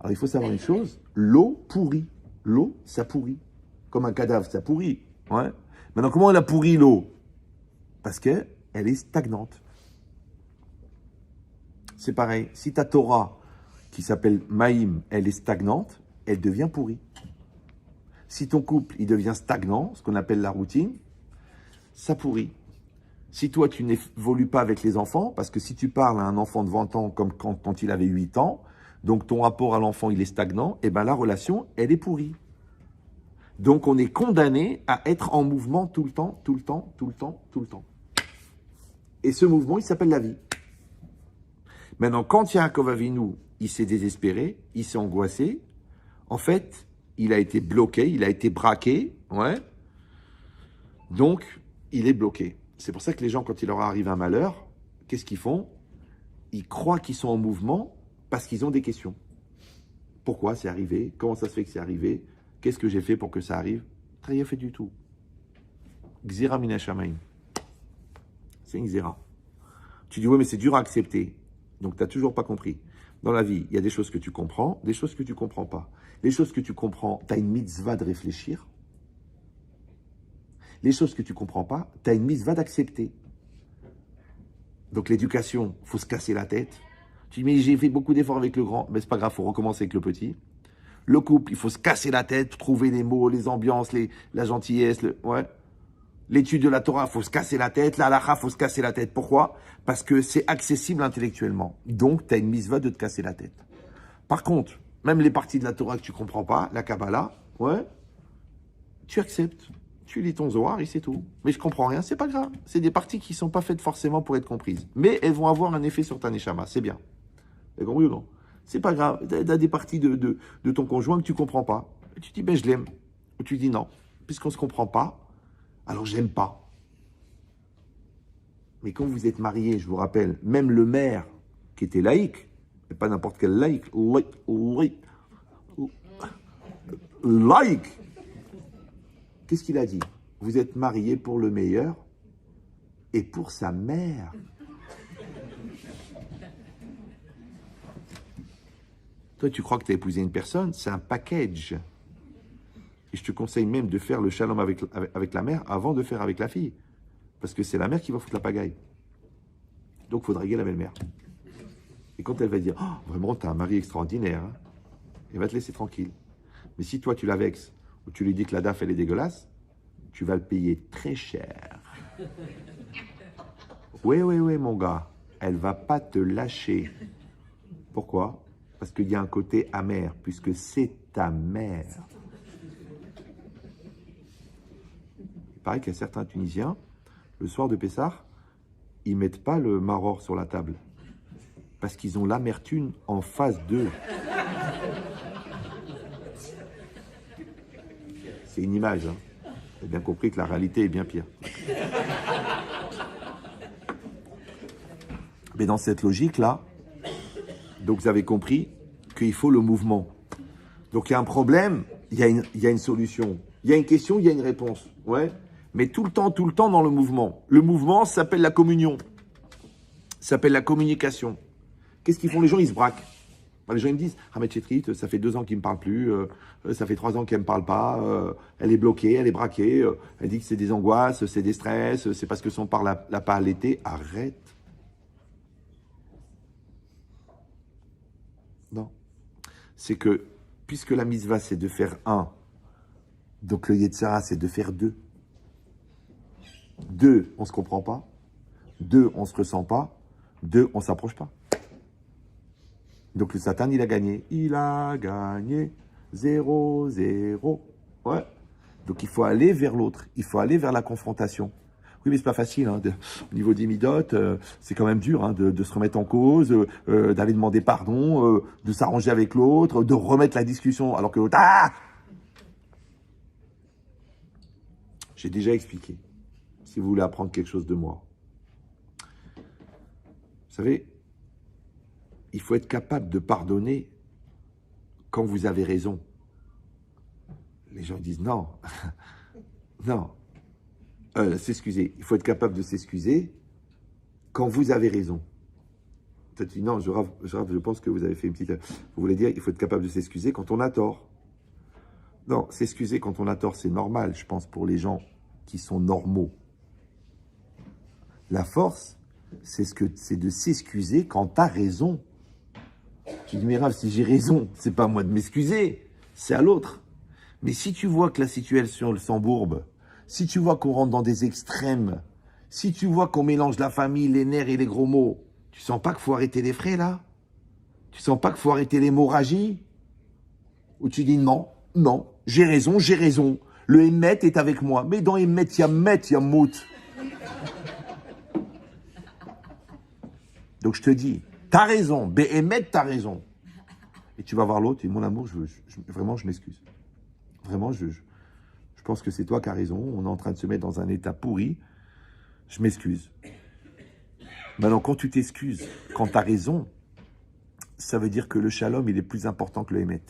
Alors, il faut savoir une chose, l'eau pourrit. L'eau, ça pourrit. Comme un cadavre, ça pourrit. Ouais. Maintenant, comment elle a pourri l'eau? Parce qu'elle est stagnante. C'est pareil. Si ta Torah, qui s'appelle Maïm, elle est stagnante, elle devient pourrie. Si ton couple, il devient stagnant, ce qu'on appelle la routine, ça pourrit. Si toi, tu n'évolues pas avec les enfants, parce que si tu parles à un enfant de 20 ans comme quand il avait 8 ans, donc ton rapport à l'enfant, il est stagnant, et bien la relation, elle est pourrie. Donc on est condamné à être en mouvement tout le temps, tout le temps, tout le temps, tout le temps. Et ce mouvement, il s'appelle la vie. Maintenant, quand Yaakov Avinu, il s'est désespéré, il s'est angoissé, en fait, il a été bloqué, il a été braqué, ouais. Donc, il est bloqué. C'est pour ça que les gens, quand il leur arrive un malheur, qu'est-ce qu'ils font? Ils croient qu'ils sont en mouvement parce qu'ils ont des questions. Pourquoi c'est arrivé? Comment ça se fait que c'est arrivé? Qu'est-ce que j'ai fait pour que ça arrive? Rien fait du tout. Gzira mina shamayim. C'est une gzira. Tu dis, oui, mais c'est dur à accepter. Donc, tu n'as toujours pas compris. Dans la vie, il y a des choses que tu comprends, des choses que tu ne comprends pas. Les choses que tu comprends, tu as une mitzvah de réfléchir. Les choses que tu ne comprends pas, tu as une mitzvah d'accepter. Donc, l'éducation, il faut se casser la tête. Tu dis, mais j'ai fait beaucoup d'efforts avec le grand. Mais c'est pas grave, il faut recommencer avec le petit. Le couple, il faut se casser la tête, trouver les mots, les ambiances, la gentillesse. Ouais. L'étude de la Torah, il faut se casser la tête. La halakha, il faut se casser la tête. Pourquoi? Parce que c'est accessible intellectuellement. Donc, tu as une mitzvah de te casser la tête. Par contre, même les parties de la Torah que tu ne comprends pas, la Kabbalah, ouais, tu acceptes. Tu lis ton Zohar et c'est tout. Mais je ne comprends rien, c'est pas grave. C'est des parties qui ne sont pas faites forcément pour être comprises. Mais elles vont avoir un effet sur ta neshama, c'est bien. Vous avez compris ou non? C'est pas grave. Tu as des parties de ton conjoint que tu ne comprends pas. Et tu dis, ben je l'aime. Ou tu dis non. Puisqu'on ne se comprend pas, alors je l'aime pas. Mais quand vous êtes mariés, je vous rappelle, même le maire qui était laïque, et pas n'importe quel laïque, laïque, qu'est-ce qu'il a dit? Vous êtes mariés pour le meilleur et pour sa mère. Toi, tu crois que tu as épousé une personne, c'est un package. Et je te conseille même de faire le shalom avec la mère avant de faire avec la fille. Parce que c'est la mère qui va foutre la pagaille. Donc, il faut draguer la belle-mère. Et quand elle va dire, oh, vraiment, tu as un mari extraordinaire, hein, elle va te laisser tranquille. Mais si toi, tu la vexes, ou tu lui dis que la daf, elle est dégueulasse, tu vas le payer très cher. Oui, mon gars, elle va pas te lâcher. Pourquoi? Parce qu'il y a un côté amer, puisque c'est ta mère. Il paraît qu'il y a certains Tunisiens, le soir de Pessah, ils mettent pas le maror sur la table. Parce qu'ils ont l'amertume en face d'eux. C'est une image. Hein. Vous avez bien compris que la réalité est bien pire. Mais dans cette logique-là, donc vous avez compris qu'il faut le mouvement. Donc il y a un problème, il y a une solution. Il y a une question, il y a une réponse. Ouais. Mais tout le temps dans le mouvement. Le mouvement s'appelle la communion. S'appelle la communication. Qu'est-ce qu'ils font les gens? Ils se braquent. Les gens ils me disent « Ahmed Chetrit, ça fait 2 ans qu'il ne me parle plus, ça fait 3 ans qu'elle ne me parle pas, elle est bloquée, elle est braquée, elle dit que c'est des angoisses, c'est des stress, c'est parce que son père l'a pas allaité. » Arrête. Non. C'est que, puisque la mitzvah c'est de faire 1, donc le Yetzirah c'est de faire 2. 2, on ne se comprend pas. 2, on ne se ressent pas. 2, on ne s'approche pas. Donc le Satan, il a gagné. Il a gagné 0-0. Ouais. Donc il faut aller vers l'autre. Il faut aller vers la confrontation. Oui, mais c'est pas facile. Hein, au niveau des midotes, c'est quand même dur hein, de se remettre en cause, d'aller demander pardon, de s'arranger avec l'autre, de remettre la discussion alors que l'autre... Ah, j'ai déjà expliqué. Si vous voulez apprendre quelque chose de moi. Vous savez, il faut être capable de pardonner quand vous avez raison. Les gens disent non, non, s'excuser. Il faut être capable de s'excuser quand vous avez raison. Tu dis non, je pense que vous avez fait une petite... Vous voulez dire, il faut être capable de s'excuser quand on a tort. Non, s'excuser quand on a tort, c'est normal, je pense, pour les gens qui sont normaux. La force, c'est de s'excuser quand tu as raison. Tu dis, mais Rav, si j'ai raison, c'est pas à moi de m'excuser, c'est à l'autre. Mais si tu vois que la situation s'embourbe, si tu vois qu'on rentre dans des extrêmes, si tu vois qu'on mélange la famille, les nerfs et les gros mots, tu sens pas qu'il faut arrêter les frais, là? Tu sens pas qu'il faut arrêter l'hémorragie? Ou tu dis, non, non, j'ai raison, j'ai raison. Le Emet est avec moi. Mais dans Emet, il y a Met, il y a Mout. Donc je te dis, t'as raison, Béhémet, t'as raison. Et tu vas voir l'autre, et mon amour, vraiment, je m'excuse. Vraiment, je pense que c'est toi qui as raison. On est en train de se mettre dans un état pourri. Je m'excuse. Maintenant, quand tu t'excuses, quand tu as raison, ça veut dire que le shalom, il est plus important que le émet.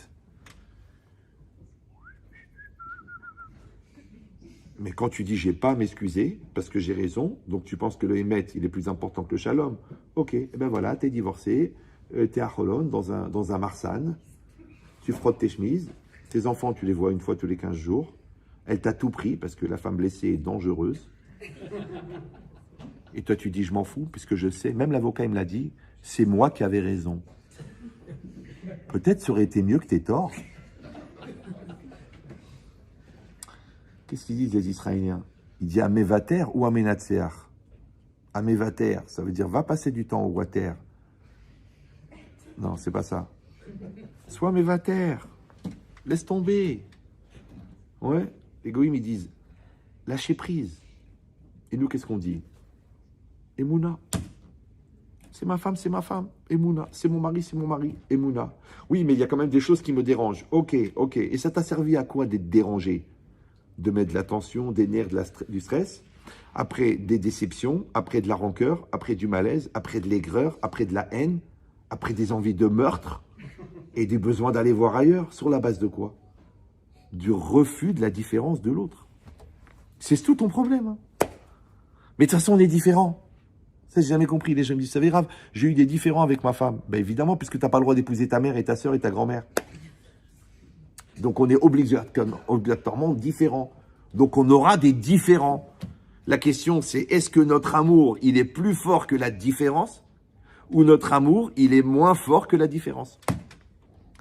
Mais quand tu dis, j'ai pas à m'excuser, parce que j'ai raison, donc tu penses que le émet, il est plus important que le shalom. Ok, et ben voilà, t'es divorcé, t'es à Holon, dans un marsan, tu frottes tes chemises, tes enfants, tu les vois une fois tous les 15 jours, elle t'a tout pris, parce que la femme blessée est dangereuse. Et toi, tu dis, je m'en fous, puisque je sais, même l'avocat, il me l'a dit, c'est moi qui avais raison. Peut-être ça aurait été mieux que t'aies tort. Qu'est-ce qu'ils disent les Israéliens? Ils disent Amevater ou Amenatseach. Amevater, ça veut dire va passer du temps au water. Non, c'est pas ça. Sois Amevater. Laisse tomber. Ouais, les goïms, ils disent lâcher prise. Et nous, qu'est-ce qu'on dit? Emouna. C'est ma femme, Emouna. C'est mon mari, Emouna. Oui, mais il y a quand même des choses qui me dérangent. Ok. Et ça t'a servi à quoi d'être dérangé? De mettre de la tension, des nerfs, du stress, après des déceptions, après de la rancœur, après du malaise, après de l'aigreur, après de la haine, après des envies de meurtre et des besoins d'aller voir ailleurs. Sur la base de quoi? Du refus de la différence de l'autre. C'est tout ton problème. Hein. Mais de toute façon, on est différents. Ça, j'ai jamais compris. Les gens me disent, ça va grave, j'ai eu des différends avec ma femme. Ben évidemment, puisque tu n'as pas le droit d'épouser ta mère et ta soeur et ta grand-mère. Donc on est obligatoirement différents. Donc on aura des différends. La question c'est, est-ce que notre amour, il est plus fort que la différence? Ou notre amour, il est moins fort que la différence?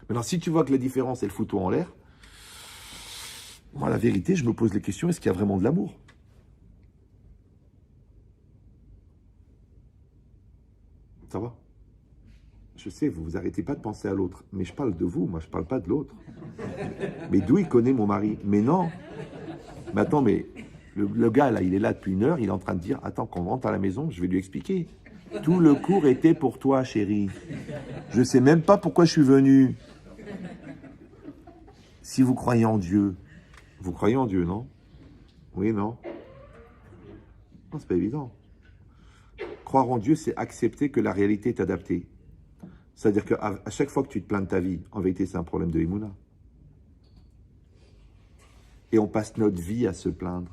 Maintenant, si tu vois que la différence, elle fout tout en l'air, moi la vérité, je me pose les questions, est-ce qu'il y a vraiment de l'amour? Ça va? Je sais, vous vous arrêtez pas de penser à l'autre. Mais je parle de vous, moi je parle pas de l'autre. Mais d'où il connaît mon mari? Mais non. Mais attends, mais Le gars, là, il est là depuis une heure, il est en train de dire, attends, quand on rentre à la maison, je vais lui expliquer. Tout le cours était pour toi, chérie. Je ne sais même pas pourquoi je suis venu. Si vous croyez en Dieu, vous croyez en Dieu, non? Oui, non? Non, c'est pas évident. Croire en Dieu, c'est accepter que la réalité est adaptée. C'est-à-dire qu'à chaque fois que tu te plains de ta vie, en vérité, c'est un problème de Emouna. Et on passe notre vie à se plaindre.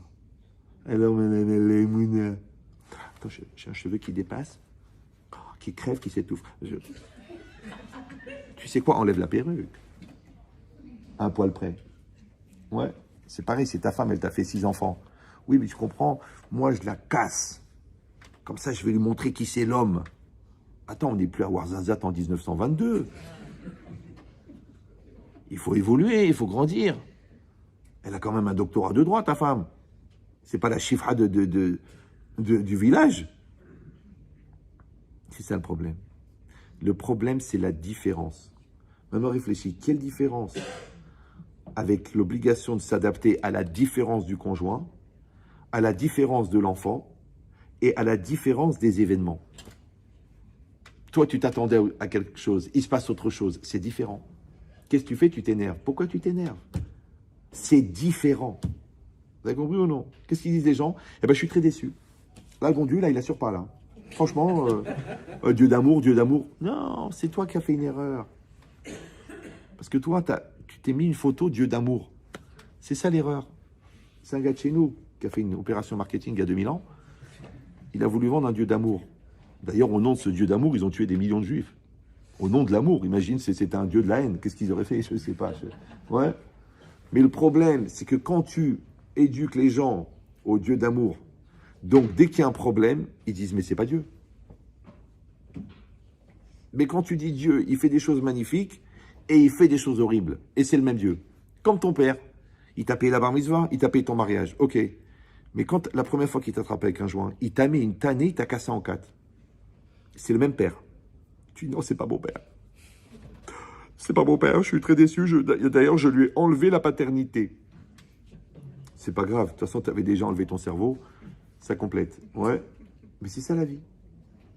Alors, Emouna. Attends, j'ai un cheveu qui dépasse, qui crève, qui s'étouffe. Tu sais quoi? Enlève la perruque. Un poil près. Ouais, c'est pareil, c'est ta femme, elle t'a fait 6 enfants. Oui, mais tu comprends, moi je la casse. Comme ça, je vais lui montrer qui c'est l'homme. Attends, on n'est plus à Ouarzazat en 1922. Il faut évoluer, il faut grandir. Elle a quand même un doctorat de droit, ta femme. C'est pas la chifra du village. C'est ça le problème. Le problème, c'est la différence. Maintenant, réfléchis, quelle différence avec l'obligation de s'adapter à la différence du conjoint, à la différence de l'enfant et à la différence des événements. Toi, tu t'attendais à quelque chose, il se passe autre chose, c'est différent. Qu'est-ce que tu fais? Tu t'énerves. Pourquoi tu t'énerves? C'est différent. Vous avez compris ou non? Qu'est-ce qu'ils disent les gens? Eh ben, je suis très déçu. Là, le bon Dieu, là, il assure pas, là. Franchement, Dieu d'amour, Dieu d'amour. Non, c'est toi qui as fait une erreur. Parce que toi, tu t'es mis une photo Dieu d'amour. C'est ça l'erreur. C'est un gars de chez nous qui a fait une opération marketing il y a 2000 ans. Il a voulu vendre un Dieu d'amour. D'ailleurs, au nom de ce Dieu d'amour, ils ont tué des millions de juifs. Au nom de l'amour. Imagine si c'était un Dieu de la haine. Qu'est-ce qu'ils auraient fait? Je ne sais pas. Ouais. Mais le problème, c'est que quand tu éduques les gens au Dieu d'amour, donc dès qu'il y a un problème, ils disent mais c'est pas Dieu. Mais quand tu dis Dieu, il fait des choses magnifiques et il fait des choses horribles. Et c'est le même Dieu. Comme ton père. Il t'a payé la bar mitzvah, il t'a payé ton mariage. Ok. Mais quand la première fois qu'il t'a attrapé avec un joint, il t'a mis une tannée, il t'a cassé en 4. C'est le même père. Tu dis non, c'est pas mon père. C'est pas mon père, je suis très déçu. D'ailleurs, je lui ai enlevé la paternité. C'est pas grave. De toute façon, tu avais déjà enlevé ton cerveau. Ça complète. Ouais. Mais c'est ça la vie.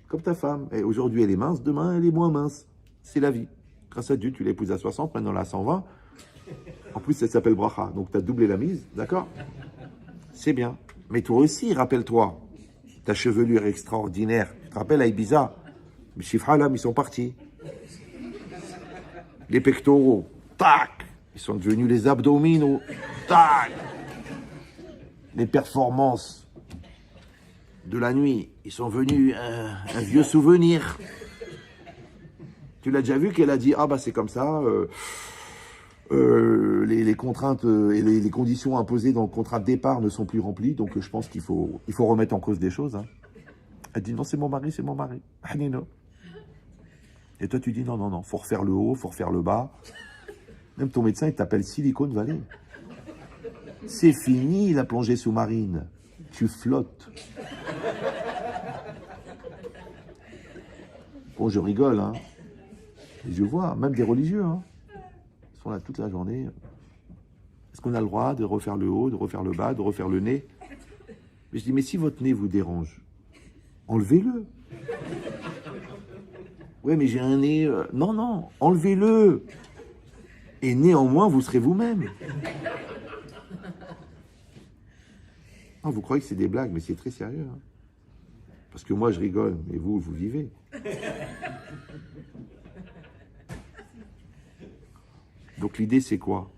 Comme ta femme. Et aujourd'hui, elle est mince. Demain, elle est moins mince. C'est la vie. Grâce à Dieu, tu l'épouses à 60. Maintenant, elle a 120. En plus, elle s'appelle Bracha. Donc, tu as doublé la mise. D'accord? C'est bien. Mais toi aussi, rappelle-toi. Ta chevelure extraordinaire. Tu te rappelles à Ibiza? Les chiffres là, ils sont partis. Les pectoraux. Tac! Ils sont devenus les abdominaux. Tac! Les performances de la nuit, ils sont venus un vieux souvenir. Tu l'as déjà vu qu'elle a dit, ah bah c'est comme ça, les contraintes et les conditions imposées dans le contrat de départ ne sont plus remplies, donc je pense qu'il faut remettre en cause des choses. Hein. Elle dit, non, c'est mon mari, c'est mon mari. Hanino. Et toi tu dis, non, non, non, faut refaire le haut, faut refaire le bas. Même ton médecin, il t'appelle Silicon Valley. C'est fini la plongée sous-marine. Tu flottes. Bon, je rigole, hein. Et je vois, même des religieux, hein. Ils sont là toute la journée. Est-ce qu'on a le droit de refaire le haut, de refaire le bas, de refaire le nez? Mais je dis, mais si votre nez vous dérange, enlevez-le. Ouais, mais j'ai un nez... Non, non, enlevez-le. Et néanmoins, vous serez vous-même. Ah, vous croyez que c'est des blagues, mais c'est très sérieux. Hein. Parce que moi, je rigole, mais vous vivez. Donc l'idée, c'est quoi?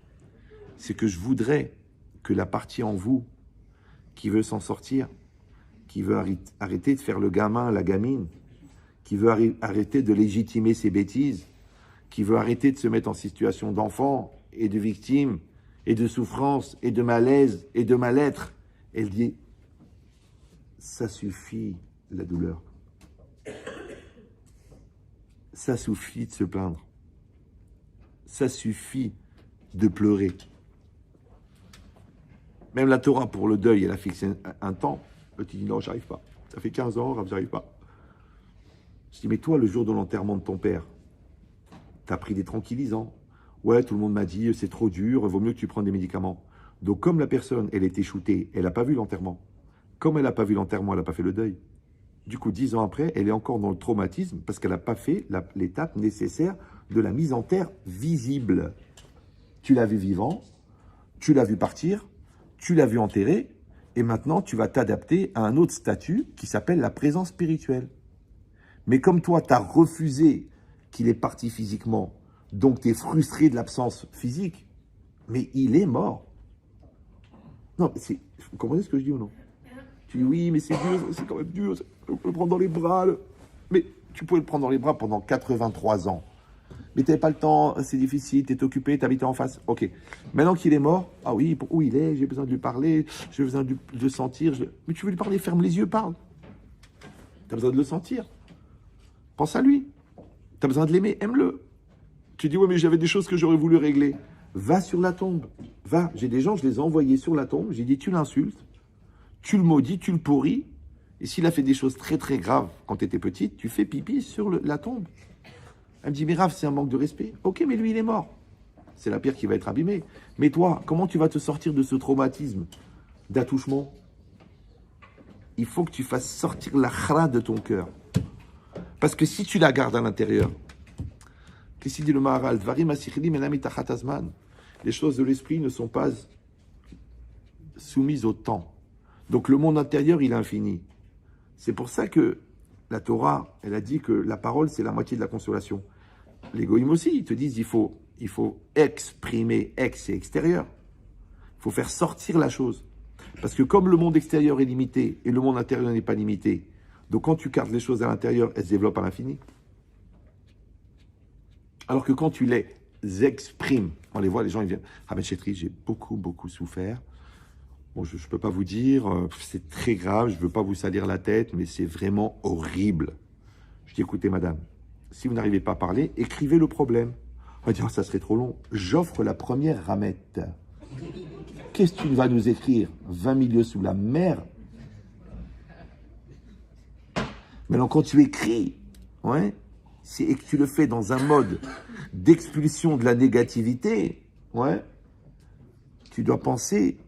C'est que je voudrais que la partie en vous qui veut s'en sortir, qui veut arrêter de faire le gamin, la gamine, qui veut arrêter de légitimer ses bêtises, qui veut arrêter de se mettre en situation d'enfant et de victime, et de souffrance, et de malaise, et de mal-être, elle dit, ça suffit la douleur. Ça suffit de se plaindre. Ça suffit de pleurer. Même la Torah pour le deuil, elle a fixé un temps. Tu dis non, j'arrive pas. Ça fait 15 ans, j'arrive pas. Je dis, mais toi, le jour de l'enterrement de ton père, t'as pris des tranquillisants. Ouais, tout le monde m'a dit, c'est trop dur, vaut mieux que tu prennes des médicaments. Donc comme la personne, elle était shootée, elle n'a pas vu l'enterrement. Comme elle n'a pas vu l'enterrement, elle n'a pas fait le deuil. Du coup, 10 ans après, elle est encore dans le traumatisme parce qu'elle n'a pas fait l'étape nécessaire de la mise en terre visible. Tu l'as vu vivant, tu l'as vu partir, tu l'as vu enterrer, et maintenant tu vas t'adapter à un autre statut qui s'appelle la présence spirituelle. Mais comme toi, tu as refusé qu'il est parti physiquement, donc tu es frustré de l'absence physique, mais il est mort. Non, vous comprenez ce que je dis ou non? Tu dis oui, mais c'est dur, c'est quand même dur, on peut le prendre dans les bras. Mais tu pouvais le prendre dans les bras pendant 83 ans. Mais tu n'avais pas le temps, c'est difficile, tu es occupé, tu habitais en face. Ok. Maintenant qu'il est mort, ah oui, où il est, j'ai besoin de lui parler, j'ai besoin de le sentir. Mais tu veux lui parler, ferme les yeux, parle. Tu as besoin de le sentir. Pense à lui. Tu as besoin de l'aimer, aime-le. Tu dis, ouais, mais j'avais des choses que j'aurais voulu régler. Va sur la tombe. Va. J'ai des gens, je les ai envoyés sur la tombe. J'ai dit, tu l'insultes, tu le maudis, tu le pourris. Et s'il a fait des choses très très graves quand tu étais petite, tu fais pipi sur la tombe. Elle me dit, mais Rav, c'est un manque de respect. Ok, mais lui, il est mort. C'est la pierre qui va être abîmée. Mais toi, comment tu vas te sortir de ce traumatisme d'attouchement? Il faut que tu fasses sortir la khara de ton cœur. Parce que si tu la gardes à l'intérieur, qu'est-ce qu'il dit le Maharal? Les choses de l'esprit ne sont pas soumises au temps. Donc le monde intérieur, il est infini. C'est pour ça que la Torah, elle a dit que la parole, c'est la moitié de la consolation. Les goïms aussi, ils te disent il faut exprimer, ex et extérieur. Il faut faire sortir la chose. Parce que comme le monde extérieur est limité et le monde intérieur n'est pas limité, donc quand tu gardes les choses à l'intérieur, elles se développent à l'infini. Alors que quand tu les exprimes, on les voit, les gens ils viennent. Ah ben Chétri, j'ai beaucoup souffert. Bon, je ne peux pas vous dire, c'est très grave, je ne veux pas vous salir la tête, mais c'est vraiment horrible. Je dis, écoutez madame, si vous n'arrivez pas à parler, écrivez le problème. On va dire, ça serait trop long. J'offre la première ramette. Qu'est-ce que tu vas nous écrire? 20 milieux sous la mer. Maintenant, quand tu écris, ouais, et que tu le fais dans un mode d'expulsion de la négativité, ouais, tu dois penser,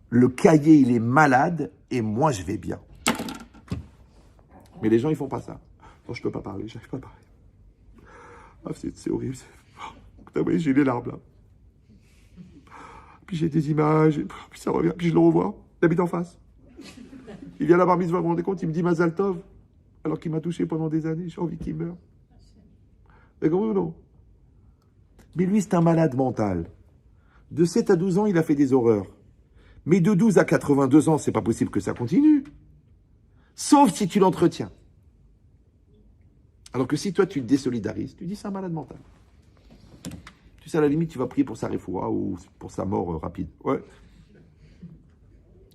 le cahier, il est malade et moi, je vais bien. Mais les gens, ils font pas ça. Non, je peux pas parler, j'arrive pas à parler. Ah, c'est horrible. Vous voyez, j'ai les larmes là. Puis j'ai des images, puis ça revient, puis je le revois. Il habite en face. Il vient à la bar mitzvah, vous vous rendez compte, il me dit Mazal Tov, alors qu'il m'a touché pendant des années, j'ai envie qu'il meure. Mais comment ou non? Mais lui, c'est un malade mental. De 7 à 12 ans, il a fait des horreurs. Mais de 12 à 82 ans, c'est pas possible que ça continue. Sauf si tu l'entretiens. Alors que si toi, tu te désolidarises, tu dis c'est un malade mental. Tu sais, à la limite, tu vas prier pour sa refoua ou pour sa mort rapide. Ouais.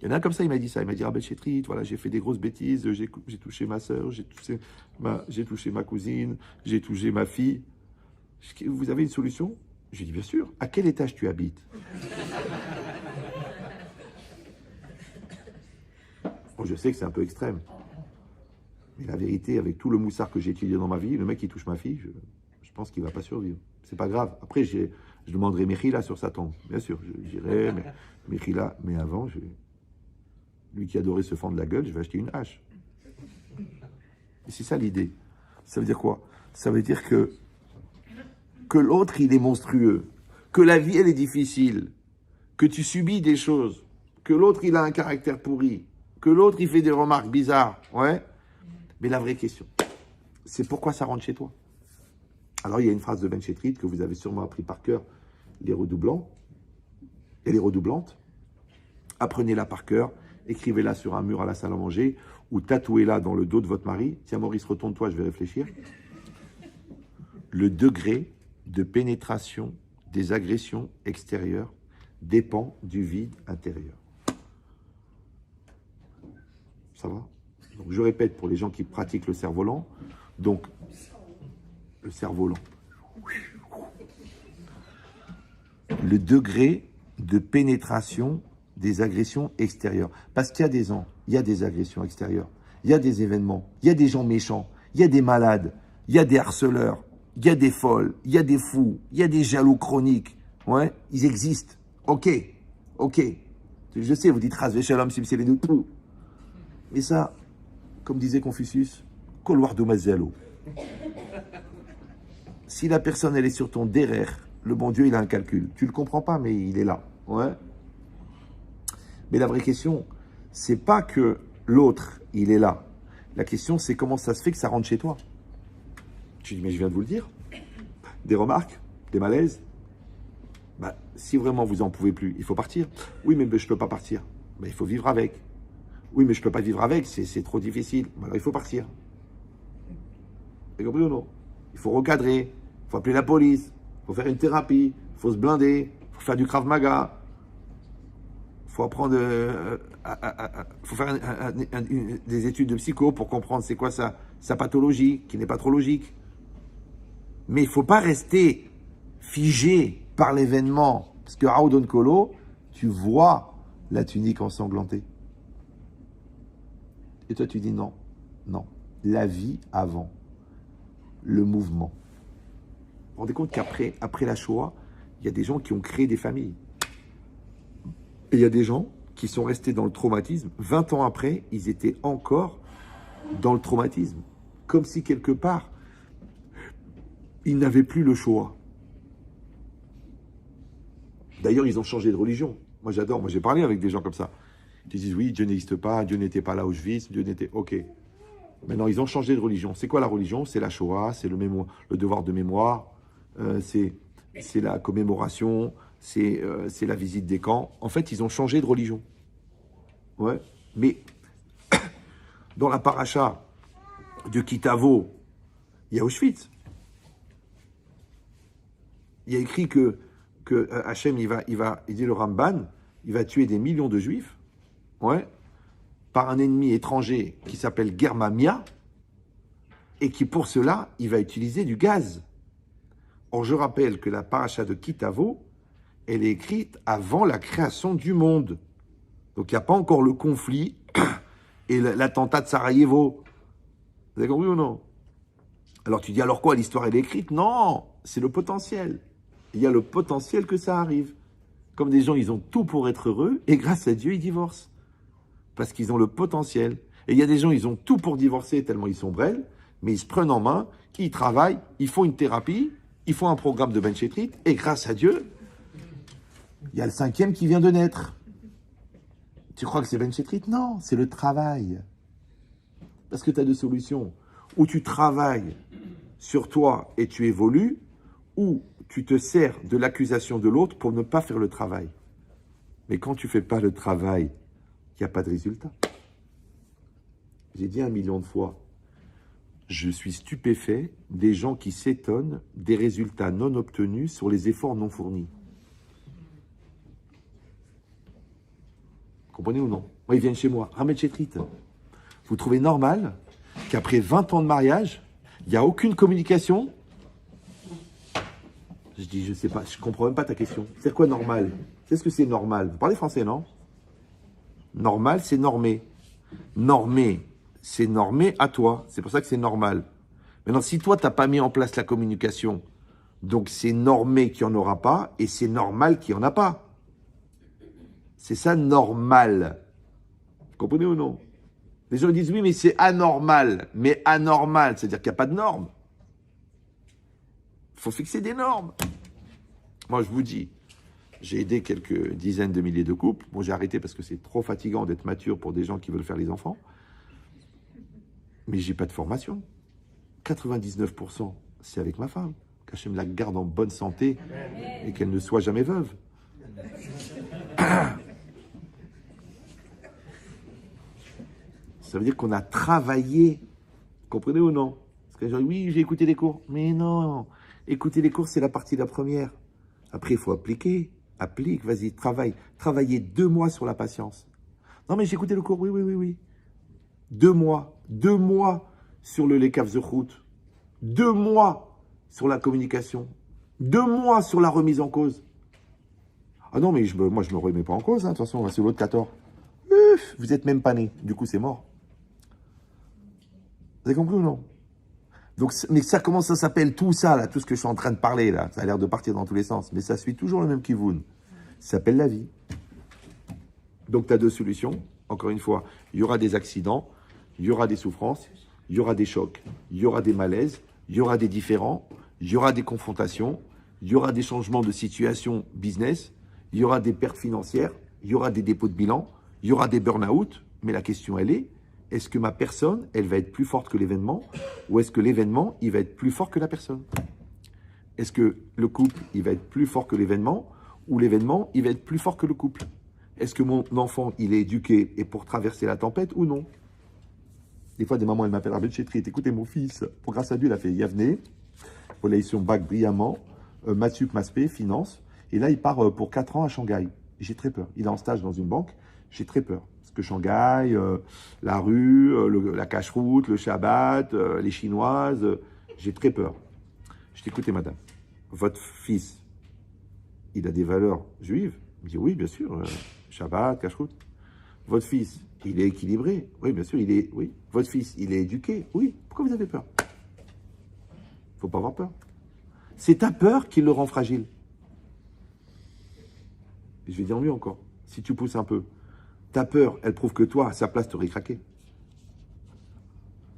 Il y en a un comme ça, il m'a dit ça. Il m'a dit, Rabbi Chétrit, voilà, j'ai fait des grosses bêtises, j'ai touché ma soeur, j'ai touché ma cousine, j'ai touché ma fille. Vous avez une solution? J'ai dit, bien sûr. À quel étage tu habites? Bon, je sais que c'est un peu extrême. Mais la vérité, avec tout le moussard que j'ai étudié dans ma vie, le mec qui touche ma fille, je pense qu'il ne va pas survivre. C'est pas grave. Après, je demanderai Mechila sur sa tombe. Bien sûr, j'irai, mais Mechila. Mais avant, lui qui adorait se fendre la gueule, je vais acheter une hache. Et c'est ça l'idée. Ça veut dire quoi? Ça veut dire que l'autre, il est monstrueux, que la vie, elle est difficile, que tu subis des choses, que l'autre, il a un caractère pourri, que l'autre, il fait des remarques bizarres. Ouais. Mais la vraie question, c'est pourquoi ça rentre chez toi? Alors, il y a une phrase de Ben Chétrit que vous avez sûrement appris par cœur, les redoublants et les redoublantes. Apprenez-la par cœur, écrivez-la sur un mur à la salle à manger ou tatouez-la dans le dos de votre mari. Tiens, Maurice, retourne-toi, je vais réfléchir. Le degré de pénétration des agressions extérieures dépend du vide intérieur. Ça va? Donc, je répète pour les gens qui pratiquent le cerf-volant. Donc, le cerf-volant. Le degré de pénétration des agressions extérieures. Parce qu'il y a des agressions extérieures. Il y a des événements. Il y a des gens méchants. Il y a des malades. Il y a des harceleurs. Il y a des folles. Il y a des fous. Il y a des jaloux chroniques. Ouais, ils existent. Ok. Ok. Je sais, vous dites Ras Shalom, Sim c'est les deux. Mais ça, comme disait Confucius, Kolwar do Mazalo. Si la personne, elle est sur ton derrière, le bon Dieu, il a un calcul. Tu le comprends pas, mais il est là. Ouais. Mais la vraie question, c'est pas que l'autre, il est là. La question, c'est comment ça se fait que ça rentre chez toi. Tu dis, mais je viens de vous le dire. Des remarques, des malaises. Bah, si vraiment vous en pouvez plus, il faut partir. Oui, mais je peux pas partir. Mais il faut vivre avec. Oui, mais je peux pas vivre avec, c'est trop difficile. Alors il faut partir. Vous avez compris ou non? Il faut recadrer, il faut appeler la police, il faut faire une thérapie, il faut se blinder, il faut faire du Krav Maga, il faut apprendre, faut faire des études de psycho pour comprendre c'est quoi sa pathologie, qui n'est pas trop logique. Mais il ne faut pas rester figé par l'événement. Parce que à Odon Kolo, tu vois la tunique ensanglantée. Et toi, tu dis non, non. La vie avant, le mouvement. Vous vous rendez compte qu'après la Shoah, il y a des gens qui ont créé des familles. Et il y a des gens qui sont restés dans le traumatisme. 20 ans après, ils étaient encore dans le traumatisme. Comme si quelque part, ils n'avaient plus le choix. D'ailleurs, ils ont changé de religion. Moi, j'adore. Moi, j'ai parlé avec des gens comme ça. Ils disent, oui, Dieu n'existe pas, Dieu n'était pas là où je vis, Dieu n'était... Ok. Maintenant, ils ont changé de religion. C'est quoi la religion? C'est la Shoah, c'est le devoir de mémoire, c'est la commémoration, c'est la visite des camps. En fait, ils ont changé de religion. Ouais. Mais dans la paracha de Kitavo, il y a Auschwitz. Il y a écrit que Hachem, il dit le Ramban, il va tuer des millions de juifs, ouais, par un ennemi étranger qui s'appelle Germamia, et qui pour cela, il va utiliser du gaz. Or, je rappelle que la paracha de Kitavo, elle est écrite avant la création du monde. Donc, il n'y a pas encore le conflit et l'attentat de Sarajevo. Vous avez compris ou non? Alors, tu dis, alors quoi, l'histoire, elle est écrite? Non, c'est le potentiel. Il y a le potentiel que ça arrive. Comme des gens, ils ont tout pour être heureux, et grâce à Dieu, ils divorcent. Parce qu'ils ont le potentiel. Et il y a des gens, ils ont tout pour divorcer tellement ils sont brels, mais ils se prennent en main, ils travaillent, ils font une thérapie, ils font un programme de Ben Chetrit, et grâce à Dieu, il y a le 5e qui vient de naître. Tu crois que c'est Ben Chetrit? Non, c'est le travail. Parce que tu as deux solutions. Ou tu travailles sur toi et tu évolues, ou tu te sers de l'accusation de l'autre pour ne pas faire le travail. Mais quand tu ne fais pas le travail, il n'y a pas de résultat. J'ai dit 1 million de fois, je suis stupéfait des gens qui s'étonnent des résultats non obtenus sur les efforts non fournis. Comprenez ou non? Moi, ils viennent chez moi, Ramet Chetrit. Vous trouvez normal qu'après 20 ans de mariage, il n'y a aucune communication? Je dis, je sais pas, je comprends même pas ta question. C'est quoi normal? Qu'est-ce que c'est normal? Vous parlez français, non? Normal, c'est normé. Normé, c'est normé à toi. C'est pour ça que c'est normal. Maintenant, si toi, tu n'as pas mis en place la communication, donc c'est normé qu'il n'y en aura pas, et c'est normal qu'il n'y en a pas. C'est ça, normal. Vous comprenez ou non? Les gens disent, oui, mais c'est anormal. Mais anormal, c'est-à-dire qu'il n'y a pas de normes. Il faut fixer des normes. Moi, je vous dis, j'ai aidé quelques dizaines de milliers de couples. Bon, j'ai arrêté parce que c'est trop fatigant d'être mature pour des gens qui veulent faire les enfants. Mais j'ai pas de formation. 99%, c'est avec ma femme. Qu'Hachem la garde en bonne santé et qu'elle ne soit jamais veuve. Ça veut dire qu'on a travaillé. Comprenez ou non? Parce que les gens disent, oui, j'ai écouté les cours. Mais non, écouter les cours, c'est la partie de la première. Après, il faut appliquer. Applique, vas-y, travaille. Travaillez 2 mois sur la patience. Non, mais j'ai écouté le cours, oui. 2 mois. 2 mois sur le Lekav Zechut. 2 mois sur la communication. 2 mois sur la remise en cause. Ah non, mais moi, je ne me remets pas en cause. De toute façon, on va sur l'autre 14. Vous n'êtes même pas né. Du coup, c'est mort. Vous avez compris ou non? Donc, mais ça, comment ça s'appelle tout ça, là, tout ce que je suis en train de parler, là? Ça a l'air de partir dans tous les sens. Mais ça suit toujours le même kivoun. Ça s'appelle la vie. Donc, tu as deux solutions. Encore une fois, il y aura des accidents, il y aura des souffrances, il y aura des chocs, il y aura des malaises, il y aura des différends, il y aura des confrontations, il y aura des changements de situation business, il y aura des pertes financières, il y aura des dépôts de bilan, il y aura des burn-out. Mais la question, elle est-ce que ma personne, elle va être plus forte que l'événement, ou est-ce que l'événement, il va être plus fort que la personne? Est-ce que le couple, il va être plus fort que l'événement, ou l'événement, il va être plus fort que le couple? Est-ce que mon enfant, il est éduqué et pour traverser la tempête ou non? Des fois, des mamans, elles m'appellent Rabbi Chetrit. Écoutez, mon fils, pour grâce à Dieu, il a fait Yavne, il a eu son bac brillamment, Matsup Maspé, finance, et là, il part pour 4 ans à Shanghai. J'ai très peur. Il est en stage dans une banque, j'ai très peur. Parce que Shanghai, la rue, la cache-route, le Shabbat, les Chinoises, j'ai très peur. Je dis, écoutez, madame, votre fils, il a des valeurs juives? Il me dit, oui, bien sûr, Shabbat, cache-route. Votre fils, il est équilibré? Oui, bien sûr, oui. Votre fils, il est éduqué? Oui. Pourquoi vous avez peur? Il ne faut pas avoir peur. C'est ta peur qui le rend fragile. Et je vais dire mieux encore. Si tu pousses un peu, ta peur, elle prouve que toi, à sa place, tu aurais craqué.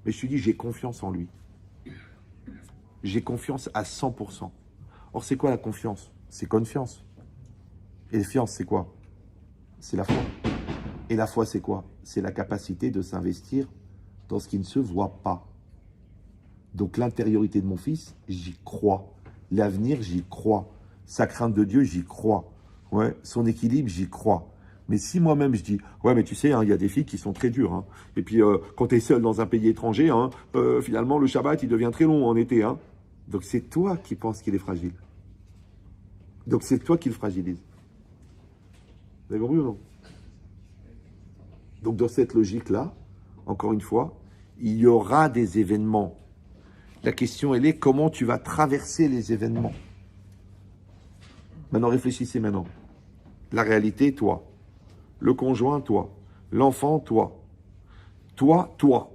Mais je te dis, j'ai confiance en lui. J'ai confiance à 100%. Or, c'est quoi la confiance? C'est confiance. Et la fiance, c'est quoi? C'est la foi. Et la foi, c'est quoi? C'est la capacité de s'investir dans ce qui ne se voit pas. Donc, l'intériorité de mon fils, j'y crois. L'avenir, j'y crois. Sa crainte de Dieu, j'y crois. Ouais, son équilibre, j'y crois. Mais si moi-même je dis, ouais, mais tu sais, il y a des filles qui sont très dures. Hein. Et puis, quand tu es seul dans un pays étranger, finalement, le Shabbat, il devient très long en été. Hein. Donc, c'est toi qui penses qu'il est fragile. Donc, c'est toi qui le fragilise. Vous avez compris ou non? Donc, dans cette logique-là, encore une fois, il y aura des événements. La question, elle est, comment tu vas traverser les événements? Maintenant, réfléchissez maintenant. La réalité, toi. Le conjoint, toi. L'enfant, toi. Toi, toi.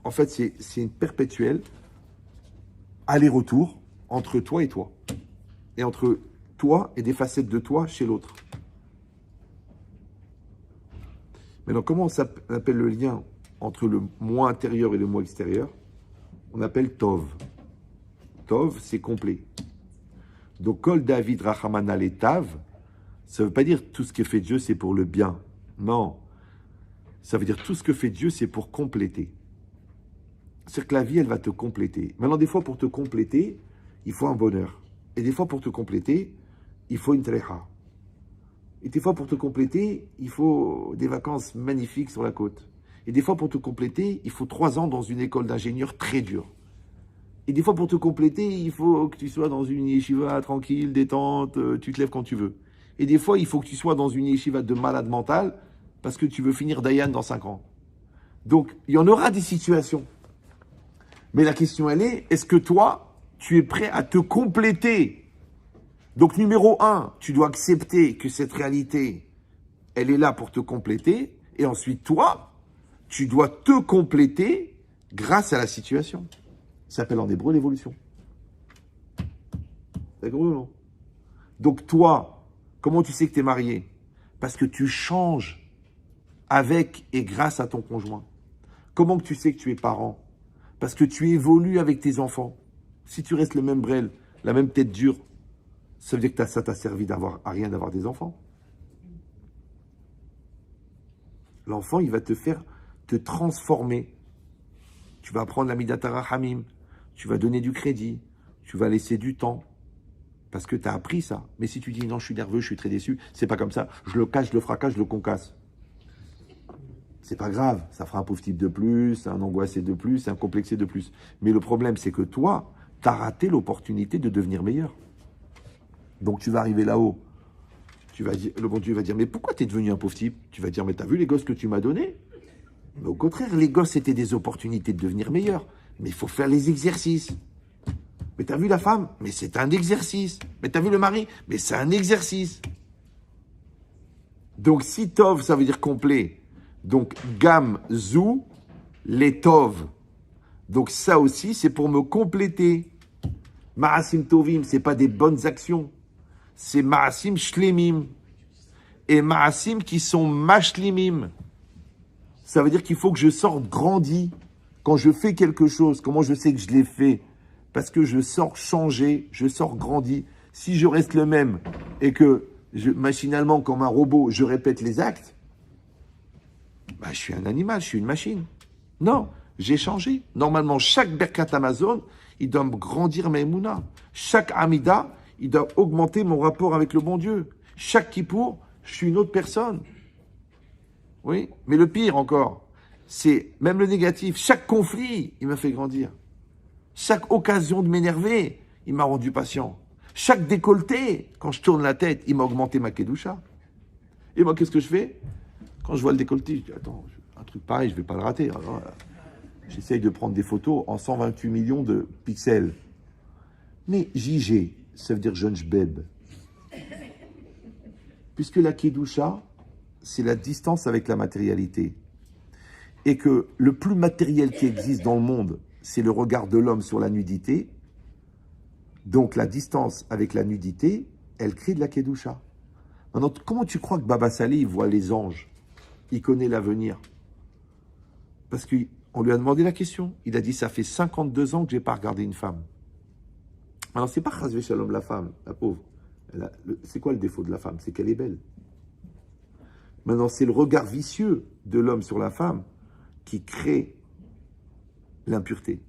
En fait, c'est une perpétuelle aller-retour entre toi et toi. Et entre toi et des facettes de toi chez l'autre. Maintenant, comment on appelle le lien entre le moi intérieur et le moi extérieur? On appelle Tov. Tov, c'est complet. Donc, Kol David Rachamana le Tav, ça ne veut pas dire tout ce que fait Dieu, c'est pour le bien. Non. Ça veut dire tout ce que fait Dieu, c'est pour compléter. C'est-à-dire que la vie, elle va te compléter. Maintenant, des fois, pour te compléter, il faut un bonheur. Et des fois, pour te compléter, il faut une trecha. Et des fois, pour te compléter, il faut des vacances magnifiques sur la côte. Et des fois, pour te compléter, il faut 3 ans dans une école d'ingénieur très dure. Et des fois, pour te compléter, il faut que tu sois dans une yeshiva tranquille, détente, tu te lèves quand tu veux. Et des fois, il faut que tu sois dans une yeshiva de malade mental parce que tu veux finir Dayan dans 5 ans. Donc, il y en aura des situations. Mais la question, elle est-ce que toi, tu es prêt à te compléter? Donc, numéro 1, tu dois accepter que cette réalité, elle est là pour te compléter. Et ensuite, toi, tu dois te compléter grâce à la situation. Ça s'appelle en hébreu l'évolution. D'accord ou non? Donc, toi, comment tu sais que tu es marié? Parce que tu changes avec et grâce à ton conjoint. Comment que tu sais que tu es parent? Parce que tu évolues avec tes enfants. Si tu restes le même brel, la même tête dure, ça veut dire que ça t'a servi à rien d'avoir des enfants. L'enfant, il va te faire te transformer. Tu vas apprendre la Midatara Hamim, tu vas donner du crédit, tu vas laisser du temps. Parce que tu as appris ça. Mais si tu dis non, je suis nerveux, je suis très déçu, c'est pas comme ça, je le cache, je le fracasse, je le concasse. C'est pas grave, ça fera un pauvre type de plus, un angoissé de plus, un complexé de plus. Mais le problème, c'est que toi, tu as raté l'opportunité de devenir meilleur. Donc tu vas arriver là-haut, le bon Dieu va dire, mais pourquoi tu es devenu un pauvre type? Tu vas dire, mais tu as vu les gosses que tu m'as donnés? Mais au contraire, les gosses, c'était des opportunités de devenir meilleur. Mais il faut faire les exercices. Mais tu as vu la femme? Mais c'est un exercice. Mais tu as vu le mari? Mais c'est un exercice. Donc si Tov, ça veut dire complet. Donc Gam, Zou, les Tov. Donc ça aussi, c'est pour me compléter. Ma'asim Tovim, c'est pas des bonnes actions. C'est Ma'asim Shlemim. et ma'asim qui sont mashlimim. Ça veut dire qu'il faut que je sorte grandi. Quand je fais quelque chose, comment je sais que je l'ai fait? Parce que je sors changé, je sors grandi. Si je reste le même et que machinalement, comme un robot, je répète les actes, bah, je suis un animal, je suis une machine. Non, j'ai changé. Normalement, chaque Birkat Amazon, il doit me grandir ma émouna. Chaque Amida, il doit augmenter mon rapport avec le bon Dieu. Chaque Kippour, je suis une autre personne. Oui, mais le pire encore, c'est même le négatif. Chaque conflit, il m'a fait grandir. Chaque occasion de m'énerver, il m'a rendu patient. Chaque décolleté, quand je tourne la tête, il m'a augmenté ma kedusha. Et moi, qu'est-ce que je fais? Quand je vois le décolleté, je dis, attends, un truc pareil, je ne vais pas le rater. Alors, j'essaye de prendre des photos en 128 millions de pixels. Mais JG, ça veut dire jeune jbeb. Puisque la kedusha, c'est la distance avec la matérialité. Et que le plus matériel qui existe dans le monde, c'est le regard de l'homme sur la nudité. Donc la distance avec la nudité, elle crée de la kedusha. Maintenant, comment tu crois que Baba Saleh, il voit les anges? Il connaît l'avenir. Parce qu'on lui a demandé la question. Il a dit, ça fait 52 ans que je n'ai pas regardé une femme. Alors, c'est pas Chazvé Shalom la femme, la pauvre. C'est quoi le défaut de la femme? C'est qu'elle est belle. Maintenant, c'est le regard vicieux de l'homme sur la femme qui crée l'impureté.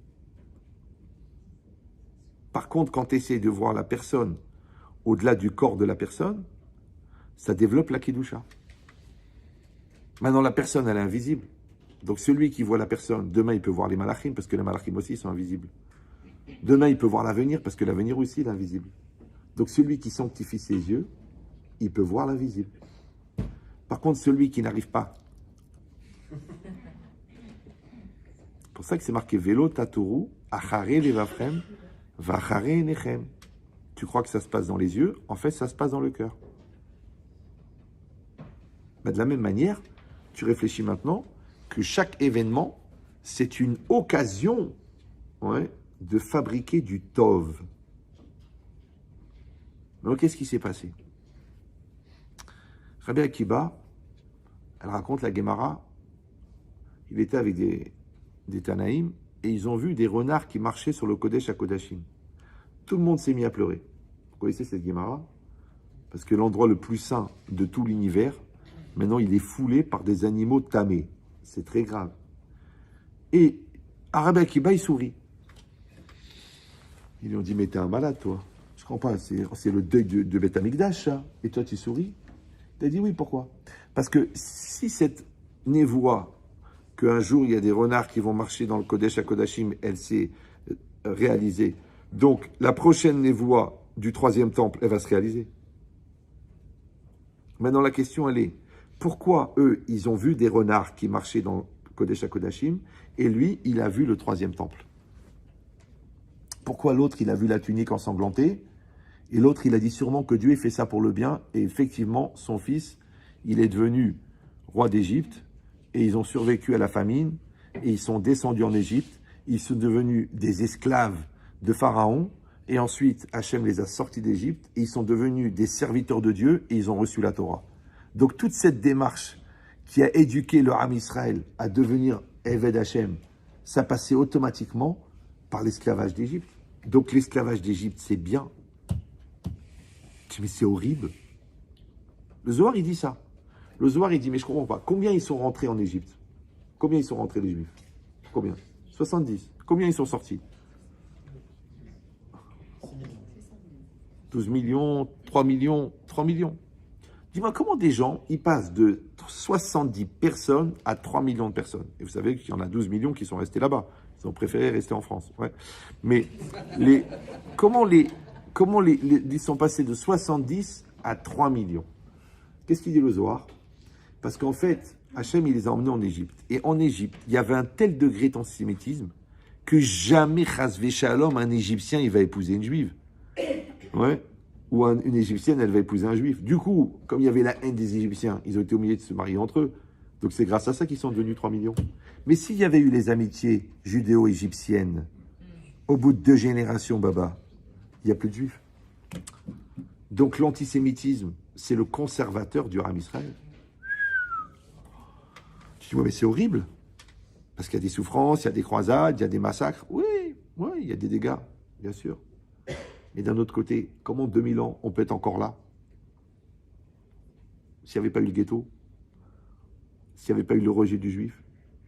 Par contre, quand tu essaies de voir la personne au-delà du corps de la personne, ça développe la kedusha. Maintenant, la personne, elle est invisible. Donc, celui qui voit la personne, demain, il peut voir les malachim, parce que les malachim aussi sont invisibles. Demain, il peut voir l'avenir, parce que l'avenir aussi est invisible. Donc, celui qui sanctifie ses yeux, il peut voir l'invisible. Par contre, celui qui n'arrive pas. C'est pour ça que c'est marqué Vélo Tatourou, Achare Levafrem, Vachare Nechem. Tu crois que ça se passe dans les yeux, en fait, ça se passe dans le cœur. Mais de la même manière, tu réfléchis maintenant que chaque événement, c'est une occasion de fabriquer du Tov. Donc, qu'est-ce qui s'est passé? Rabbi Akiba, elle raconte la Gemara, il était avec des Tanaïm et ils ont vu des renards qui marchaient sur le Kodesh à Kodashim. Tout le monde s'est mis à pleurer. Vous connaissez cette Gemara? Parce que l'endroit le plus saint de tout l'univers, maintenant il est foulé par des animaux tamés. C'est très grave. Et Rabbi Akiba, il sourit. Ils lui ont dit, mais t'es un malade toi. Je comprends pas, c'est le deuil de Beth Amikdash, ça. Et toi tu souris? Il a dit oui, pourquoi? Parce que si cette névoie, qu'un jour il y a des renards qui vont marcher dans le Kodesh à Kodashim, elle s'est réalisée. Donc la prochaine névoie du 3e temple, elle va se réaliser. Maintenant la question elle est, pourquoi eux, ils ont vu des renards qui marchaient dans le Kodesh à Kodashim, et lui, il a vu le 3e temple? Pourquoi l'autre, il a vu la tunique ensanglantée? Et l'autre, il a dit sûrement que Dieu ait fait ça pour le bien. Et effectivement, son fils, il est devenu roi d'Égypte. Et ils ont survécu à la famine. Et ils sont descendus en Égypte. Ils sont devenus des esclaves de Pharaon. Et ensuite, Hachem les a sortis d'Égypte. Et ils sont devenus des serviteurs de Dieu. Et ils ont reçu la Torah. Donc toute cette démarche qui a éduqué le Ham Israël à devenir Eved Hachem, ça passait automatiquement par l'esclavage d'Égypte. Donc l'esclavage d'Égypte, c'est bien. Mais c'est horrible. Le Zohar, il dit ça. Le Zohar, il dit, mais je ne comprends pas. Combien ils sont rentrés en Égypte? Combien ils sont rentrés, les Juifs? Combien? 70. Combien ils sont sortis? 12 millions, 3 millions, 3 millions. Dis-moi, comment des gens, ils passent de 70 personnes à 3 millions de personnes? Et vous savez qu'il y en a 12 millions qui sont restés là-bas. Ils ont préféré rester en France. Ouais. Mais comment ils sont passés de 70 à 3 millions? Qu'est-ce qu'il dit le Zohar? Parce qu'en fait, Hachem, il les a emmenés en Égypte. Et en Égypte, il y avait un tel degré d'antisémitisme que jamais, chasvé shalom, un Égyptien, il va épouser une Juive. Ouais. Ou une Égyptienne, elle va épouser un Juif. Du coup, comme il y avait la haine des Égyptiens, ils ont été obligés de se marier entre eux. Donc c'est grâce à ça qu'ils sont devenus 3 millions. Mais s'il y avait eu les amitiés judéo-égyptiennes, au bout de 2 générations, Baba, il n'y a plus de Juifs. Donc l'antisémitisme, c'est le conservateur du Ham Israël. Tu dis, ouais, mais c'est horrible. Parce qu'il y a des souffrances, il y a des croisades, il y a des massacres. Oui, oui, il y a des dégâts, bien sûr. Mais d'un autre côté, comment 2000 ans, on peut être encore là? S'il n'y avait pas eu le ghetto, s'il n'y avait pas eu le rejet du juif.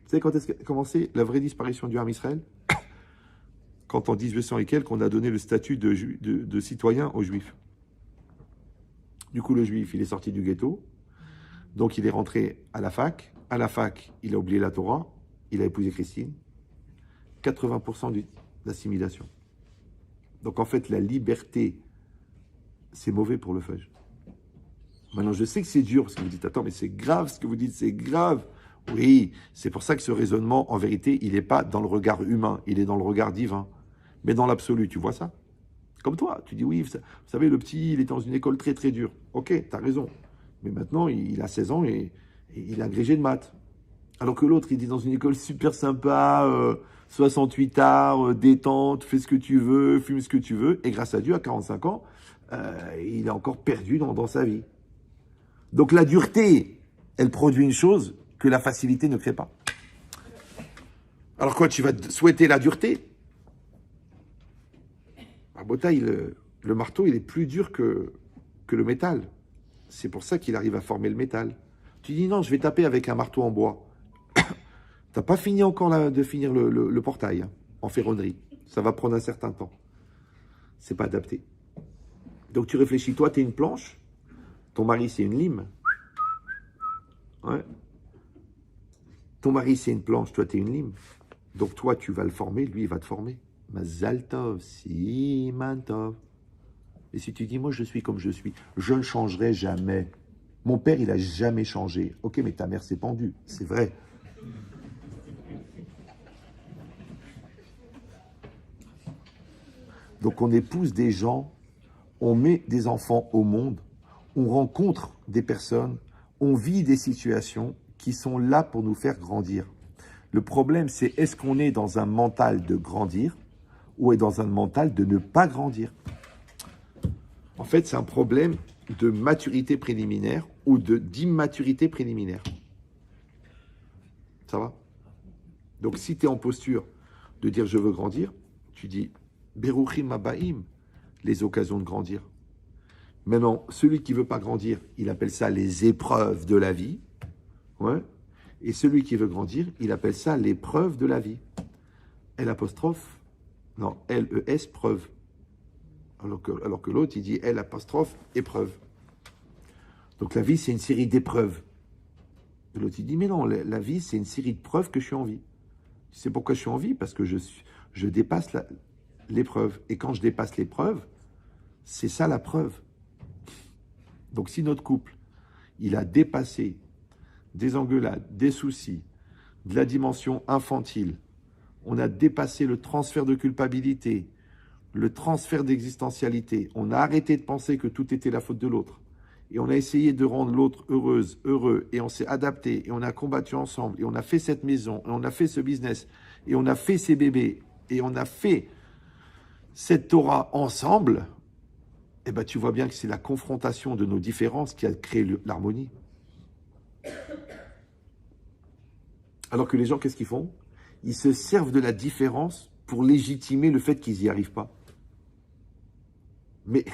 Vous savez quand est-ce qu'a commencé la vraie disparition du Ham Israël? Quand en 1800 et quelques, on a donné le statut de citoyen aux juifs. Du coup, le juif, il est sorti du ghetto, donc il est rentré à la fac. À la fac, il a oublié la Torah, il a épousé Christine. 80% d'assimilation. Donc en fait, la liberté, c'est mauvais pour le feuge. Maintenant, je sais que c'est dur, parce que vous dites, attends, mais c'est grave, ce que vous dites, c'est grave. Oui, c'est pour ça que ce raisonnement, en vérité, il n'est pas dans le regard humain, il est dans le regard divin. Mais dans l'absolu, tu vois ça? Comme toi, tu dis, oui, vous savez, le petit, il est dans une école très très dure. Ok, t'as raison. Mais maintenant, il a 16 ans et il est agrégé de maths. Alors que l'autre, il est dans une école super sympa, 68 arts, détente, fais ce que tu veux, fume ce que tu veux. Et grâce à Dieu, à 45 ans, il est encore perdu dans sa vie. Donc la dureté, elle produit une chose que la facilité ne crée pas. Alors quoi, tu vas souhaiter la dureté? À Botaï, le marteau, il est plus dur que le métal. C'est pour ça qu'il arrive à former le métal. Tu dis non, je vais taper avec un marteau en bois. T'as pas fini encore de finir le portail hein, en ferronnerie. Ça va prendre un certain temps. C'est pas adapté. Donc tu réfléchis, toi, tu es une planche, ton mari, c'est une lime. Ouais. Ton mari, c'est une planche, toi, tu es une lime. Donc toi, tu vas le former, lui, il va te former. Mazal tov, siman tov. Et si tu dis, moi, je suis comme je suis, je ne changerai jamais. Mon père, il a jamais changé. Ok, mais ta mère s'est pendue, c'est vrai. Donc on épouse des gens, on met des enfants au monde, on rencontre des personnes, on vit des situations qui sont là pour nous faire grandir. Le problème, c'est est-ce qu'on est dans un mental de grandir ou est dans un mental de ne pas grandir? En fait, c'est un problème de maturité préliminaire ou d'immaturité préliminaire. Ça va? Donc si tu es en posture de dire je veux grandir, tu dis Beruchim Abaim, les occasions de grandir. Maintenant, celui qui ne veut pas grandir, il appelle ça les épreuves de la vie. Ouais. Et celui qui veut grandir, il appelle ça l'épreuve de la vie. L apostrophe, non, L-E-S, preuve. Alors que l'autre, il dit L apostrophe, épreuve. Donc la vie, c'est une série d'épreuves. Et l'autre, il dit, mais non, la vie, c'est une série de preuves que je suis en vie. Tu sais pourquoi je suis en vie? Parce que je dépasse l'épreuve. Et quand je dépasse l'épreuve, c'est ça la preuve. Donc si notre couple, il a dépassé des engueulades, des soucis, de la dimension infantile, on a dépassé le transfert de culpabilité, le transfert d'existentialité, on a arrêté de penser que tout était la faute de l'autre, et on a essayé de rendre l'autre heureuse, heureux, et on s'est adapté, et on a combattu ensemble, et on a fait cette maison, et on a fait ce business, et on a fait ces bébés, et on a fait cette Torah ensemble, eh ben, tu vois bien que c'est la confrontation de nos différences qui a créé l'harmonie. Alors que les gens, qu'est-ce qu'ils font? Ils se servent de la différence pour légitimer le fait qu'ils n'y arrivent pas. Mais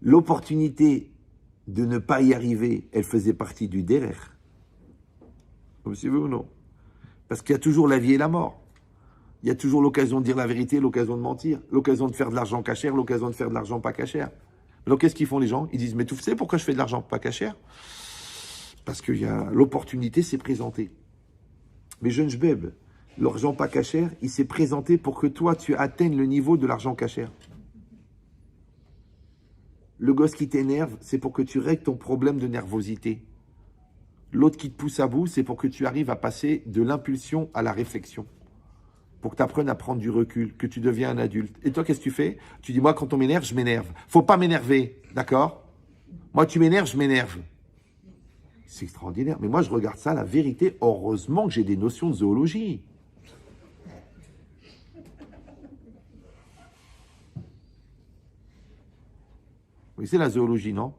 l'opportunité de ne pas y arriver, elle faisait partie du derrière. Comme si vous ou non? Parce qu'il y a toujours la vie et la mort. Il y a toujours l'occasion de dire la vérité, l'occasion de mentir, l'occasion de faire de l'argent cachère, l'occasion de faire de l'argent pas cachère. Alors qu'est-ce qu'ils font les gens? Ils disent, mais tu sais pourquoi je fais de l'argent pas cachère? Parce que l'opportunité s'est présentée. Mais jeune jbeb, l'argent pas cachère, il s'est présenté pour que toi, tu atteignes le niveau de l'argent cachère. Le gosse qui t'énerve, c'est pour que tu règles ton problème de nervosité. L'autre qui te pousse à bout, c'est pour que tu arrives à passer de l'impulsion à la réflexion. Pour que tu apprennes à prendre du recul, que tu deviens un adulte. Et toi, qu'est-ce que tu fais? Tu dis, moi, quand on m'énerve, je m'énerve. Faut pas m'énerver, d'accord? Moi, tu m'énerves, je m'énerve. C'est extraordinaire. Mais moi, je regarde ça, la vérité. Heureusement que j'ai des notions de zoologie. Oui, c'est la zoologie, non?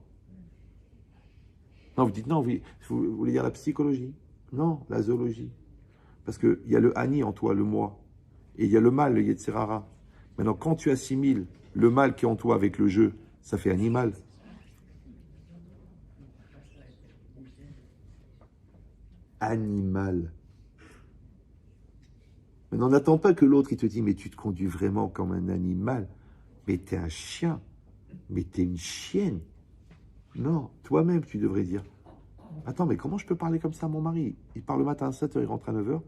Non, vous dites non, vous voulez dire la psychologie. Non, la zoologie. Parce qu'il y a le Ani en toi, le moi. Et il y a le mal, le Yetzirara. Maintenant, quand tu assimiles le mal qui est en toi avec le jeu, ça fait animal. Animal. Maintenant, n'attends pas que l'autre, il te dit, mais tu te conduis vraiment comme un animal. Mais t'es un chien. Mais t'es une chienne. Non, toi-même, tu devrais dire, attends, mais comment je peux parler comme ça à mon mari? Il part le matin à 7h, il rentre à 9h.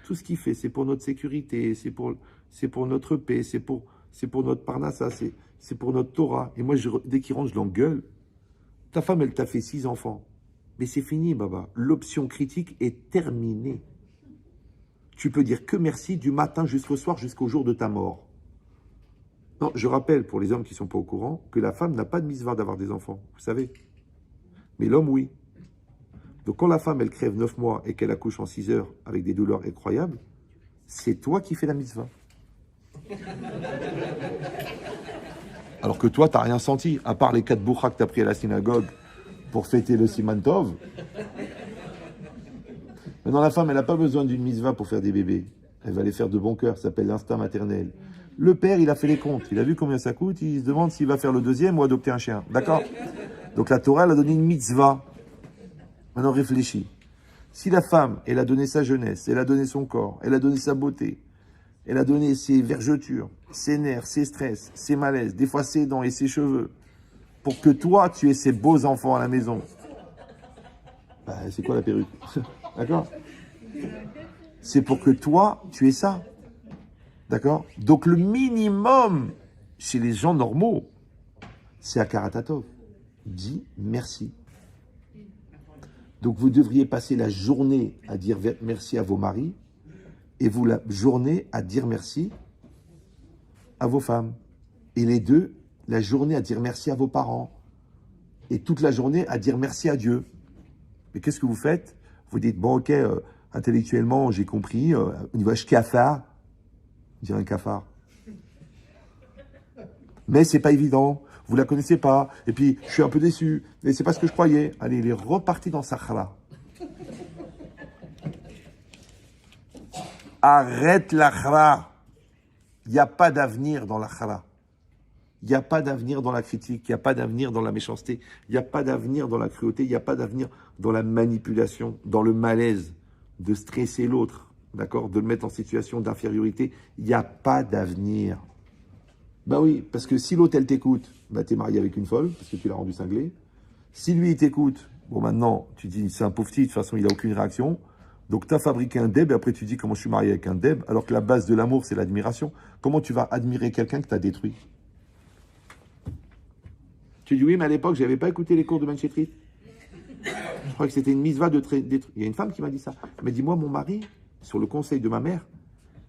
Tout ce qu'il fait, c'est pour notre sécurité, c'est pour notre paix, c'est pour notre parnassa, c'est pour notre Torah. Et moi, dès qu'il rentre, je l'engueule. Ta femme, elle t'a fait 6 enfants. Mais c'est fini, Baba. L'option critique est terminée. Tu peux dire que merci du matin jusqu'au soir, jusqu'au jour de ta mort. Non, je rappelle, pour les hommes qui ne sont pas au courant, que la femme n'a pas de mitzvah d'avoir des enfants. Vous savez. Mais l'homme, oui. Donc quand la femme, elle crève 9 mois et qu'elle accouche en 6 heures avec des douleurs incroyables, c'est toi qui fais la mitzvah. Alors que toi, tu n'as rien senti, à part les 4 bouchas que tu as pris à la synagogue pour fêter le Siman Tov. Maintenant, la femme, elle n'a pas besoin d'une mitzvah pour faire des bébés. Elle va les faire de bon cœur, ça s'appelle l'instinct maternel. Le père, il a fait les comptes, il a vu combien ça coûte, il se demande s'il va faire le deuxième ou adopter un chien. D'accord? Donc la Torah, elle a donné une mitzvah. Maintenant, réfléchis. Si la femme, elle a donné sa jeunesse, elle a donné son corps, elle a donné sa beauté, elle a donné ses vergetures, ses nerfs, ses stress, ses malaises, des fois ses dents et ses cheveux, pour que toi, tu aies ces beaux enfants à la maison. Bah, c'est quoi la perruque? D'accord? C'est pour que toi, tu aies ça. D'accord? Donc le minimum chez les gens normaux, c'est Akaratatov. Dis merci. Donc vous devriez passer la journée à dire merci à vos maris et vous la journée à dire merci à vos femmes. Et les deux, la journée à dire merci à vos parents. Et toute la journée à dire merci à Dieu. Mais qu'est-ce que vous faites? Vous dites, bon ok, intellectuellement j'ai compris, au niveau shkafar, dire un cafard. Mais c'est pas évident, vous la connaissez pas, et puis je suis un peu déçu, mais c'est pas ce que je croyais. Allez, il est reparti dans sa chala. Arrête la chala. Il n'y a pas d'avenir dans la chala. Il n'y a pas d'avenir dans la critique, il n'y a pas d'avenir dans la méchanceté, il n'y a pas d'avenir dans la cruauté, il n'y a pas d'avenir dans la manipulation, dans le malaise, de stresser l'autre, d'accord, de le mettre en situation d'infériorité. Il n'y a pas d'avenir. Ben oui, parce que si l'autre, elle t'écoute, ben t'es marié avec une folle, parce que tu l'as rendu cinglé. Si lui, il t'écoute, bon maintenant, tu dis, c'est un pauvre petit, de toute façon, il n'a aucune réaction. Donc tu as fabriqué un deb, et après tu dis, comment je suis marié avec un deb, alors que la base de l'amour, c'est l'admiration. Comment tu vas admirer quelqu'un que tu as détruit? Tu dis, oui, mais à l'époque, je n'avais pas écouté les cours de Manchetrit. Je crois que c'était une mitzvah de détruire. Il y a une femme qui m'a dit ça. Elle m'a dit, moi, mon mari, sur le conseil de ma mère,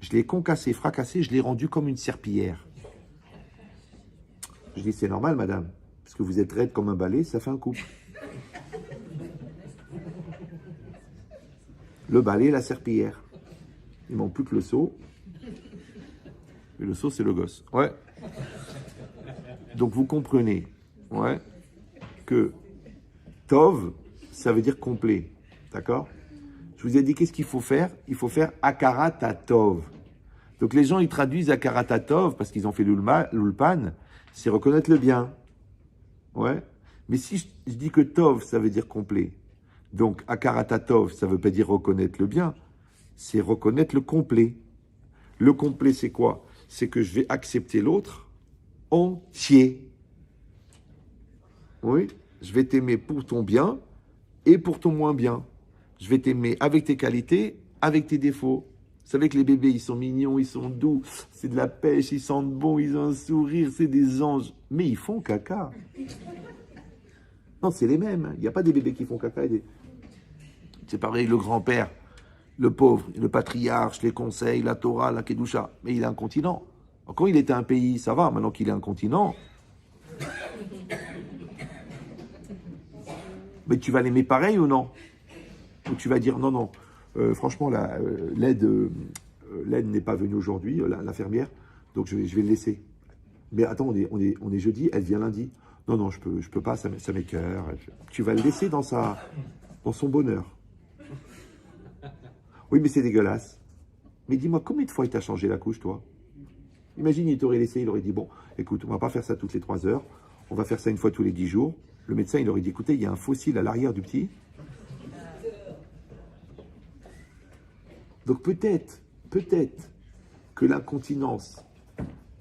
je l'ai concassé, fracassé, je l'ai rendu comme une serpillière. Je dis, c'est normal, madame, parce que vous êtes raide comme un balai, ça fait un couple. Le balai et la serpillière. Il manque plus que le seau. Et le seau, c'est le gosse. Ouais. Donc, vous comprenez, ouais, que Tov, ça veut dire complet. D'accord? Je vous ai dit, qu'est-ce qu'il faut faire? Il faut faire Akarata Tov. Donc, les gens, ils traduisent Akarata Tov parce qu'ils ont fait l'ulpan. C'est reconnaître le bien. Ouais. Mais si je dis que Tov, ça veut dire complet. Donc, Akarata Tov, ça veut pas dire reconnaître le bien. C'est reconnaître le complet. Le complet, c'est quoi? C'est que je vais accepter l'autre entier. Oui. Je vais t'aimer pour ton bien et pour ton moins bien. Je vais t'aimer avec tes qualités, avec tes défauts. Vous savez que les bébés, ils sont mignons, ils sont doux, c'est de la pêche, ils sentent bon, ils ont un sourire, c'est des anges. Mais ils font caca. Non, c'est les mêmes. Il n'y a pas des bébés qui font caca. C'est pareil, le grand-père, le pauvre, le patriarche, les conseils, la Torah, la Kedusha. Mais il est incontinent. Quand il était un pays, ça va. Maintenant qu'il est incontinent, mais tu vas l'aimer pareil ou non? Ou tu vas dire non, non. Franchement, l'aide n'est pas venue aujourd'hui, l'infirmière, donc je vais le laisser. Mais attends, on est jeudi, elle vient lundi. Non, non, je peux pas, ça m'écoeure. Tu vas le laisser dans son bonheur. Oui, mais c'est dégueulasse. Mais dis-moi, combien de fois il t'a changé la couche, toi? Imagine, il t'aurait laissé, il aurait dit, bon, écoute, on va pas faire ça toutes les 3 heures, on va faire ça une fois tous les 10 jours. Le médecin, il aurait dit, écoutez, il y a un fossile à l'arrière du petit. Donc peut-être que l'incontinence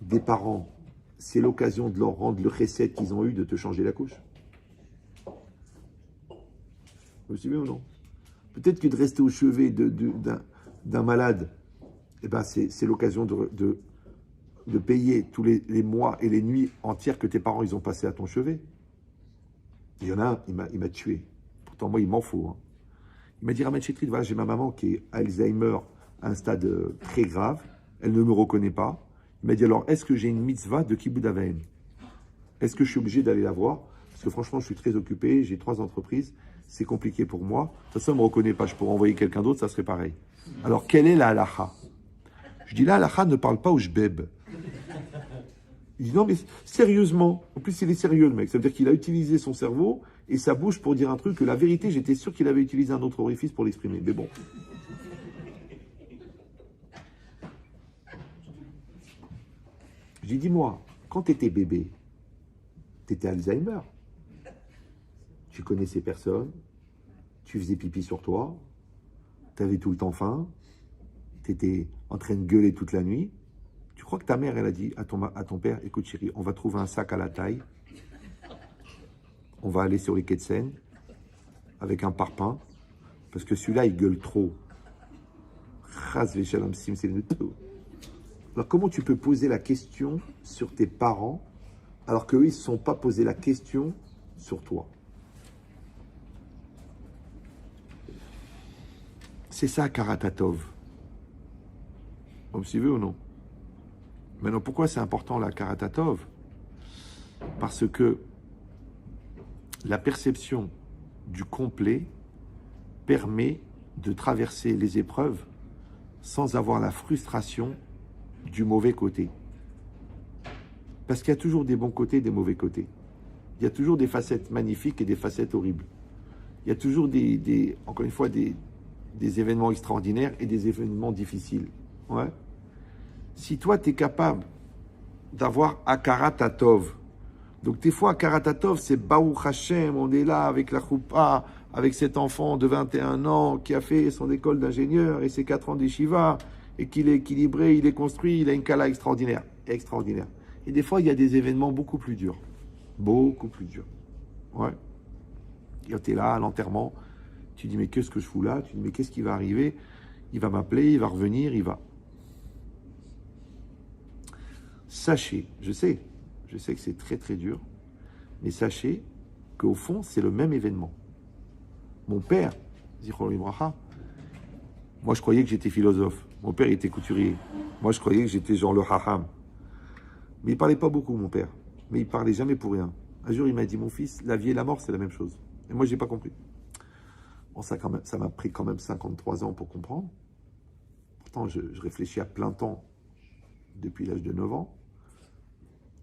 des parents, c'est l'occasion de leur rendre le recette qu'ils ont eu de te changer la couche. Vous me suivez ou non? Peut-être que de rester au chevet d'un malade, eh ben c'est l'occasion de payer tous les mois et les nuits entières que tes parents ils ont passé à ton chevet. Il y en a un, il m'a tué. Pourtant, moi, il m'en faut. Hein. Il m'a dit, Raman Chetrit, voilà, j'ai ma maman qui est Alzheimer à un stade très grave. Elle ne me reconnaît pas. Il m'a dit, alors, est-ce que j'ai une mitzvah de Kibbud Avaim? Est-ce que je suis obligé d'aller la voir? Parce que franchement, je suis très occupé, j'ai 3 entreprises, c'est compliqué pour moi. De toute façon, elle ne me reconnaît pas, je pourrais envoyer quelqu'un d'autre, ça serait pareil. Alors, quelle est la halacha? Je dis, la halacha ne parle pas au jbeb. Il dit, non, mais sérieusement, en plus, il est sérieux, le mec. Ça veut dire qu'il a utilisé son cerveau et sa bouche pour dire un truc que la vérité, j'étais sûr qu'il avait utilisé un autre orifice pour l'exprimer. Mais bon. Je dis, dis-moi, quand tu étais bébé, tu étais Alzheimer. Tu connaissais personne, tu faisais pipi sur toi, tu avais tout le temps faim, tu étais en train de gueuler toute la nuit. Tu crois que ta mère, elle a dit à ton père, écoute chérie, on va trouver un sac à la taille, on va aller sur les quais de Seine avec un parpaing, parce que celui-là, il gueule trop. Alors comment tu peux poser la question sur tes parents alors qu'eux, ils ne se sont pas posé la question sur toi? C'est ça, Karatatov. Vous me suivez ou non? Maintenant, pourquoi c'est important la Karatatov? Parce que la perception du complet permet de traverser les épreuves sans avoir la frustration du mauvais côté. Parce qu'il y a toujours des bons côtés et des mauvais côtés. Il y a toujours des facettes magnifiques et des facettes horribles. Il y a toujours encore une fois, des événements extraordinaires et des événements difficiles. Ouais. Si toi, tu es capable d'avoir Akarat Atov, donc des fois, Akarat Atov, c'est Baruch Hashem, on est là avec la choupa, avec cet enfant de 21 ans qui a fait son école d'ingénieur et ses 4 ans d'Yeshiva, et qu'il est équilibré, il est construit, il a une kala extraordinaire. Extraordinaire. Et des fois, il y a des événements beaucoup plus durs. Beaucoup plus durs. Ouais. Quand tu es là, à l'enterrement, tu dis, mais qu'est-ce que je fous là? Tu dis, mais qu'est-ce qui va arriver? Il va m'appeler, il va revenir, il va. Sachez, je sais que c'est très très dur, mais sachez qu'au fond, c'est le même événement. Mon père, Zichron Ibraha, moi je croyais que j'étais philosophe. Mon père il était couturier. Moi je croyais que j'étais genre le haham. Mais il parlait pas beaucoup, mon père. Mais il parlait jamais pour rien. Un jour, il m'a dit, mon fils, la vie et la mort, c'est la même chose. Et moi, j'ai pas compris. Bon, ça m'a pris quand même 53 ans pour comprendre. Pourtant, je réfléchis à plein temps depuis l'âge de 9 ans.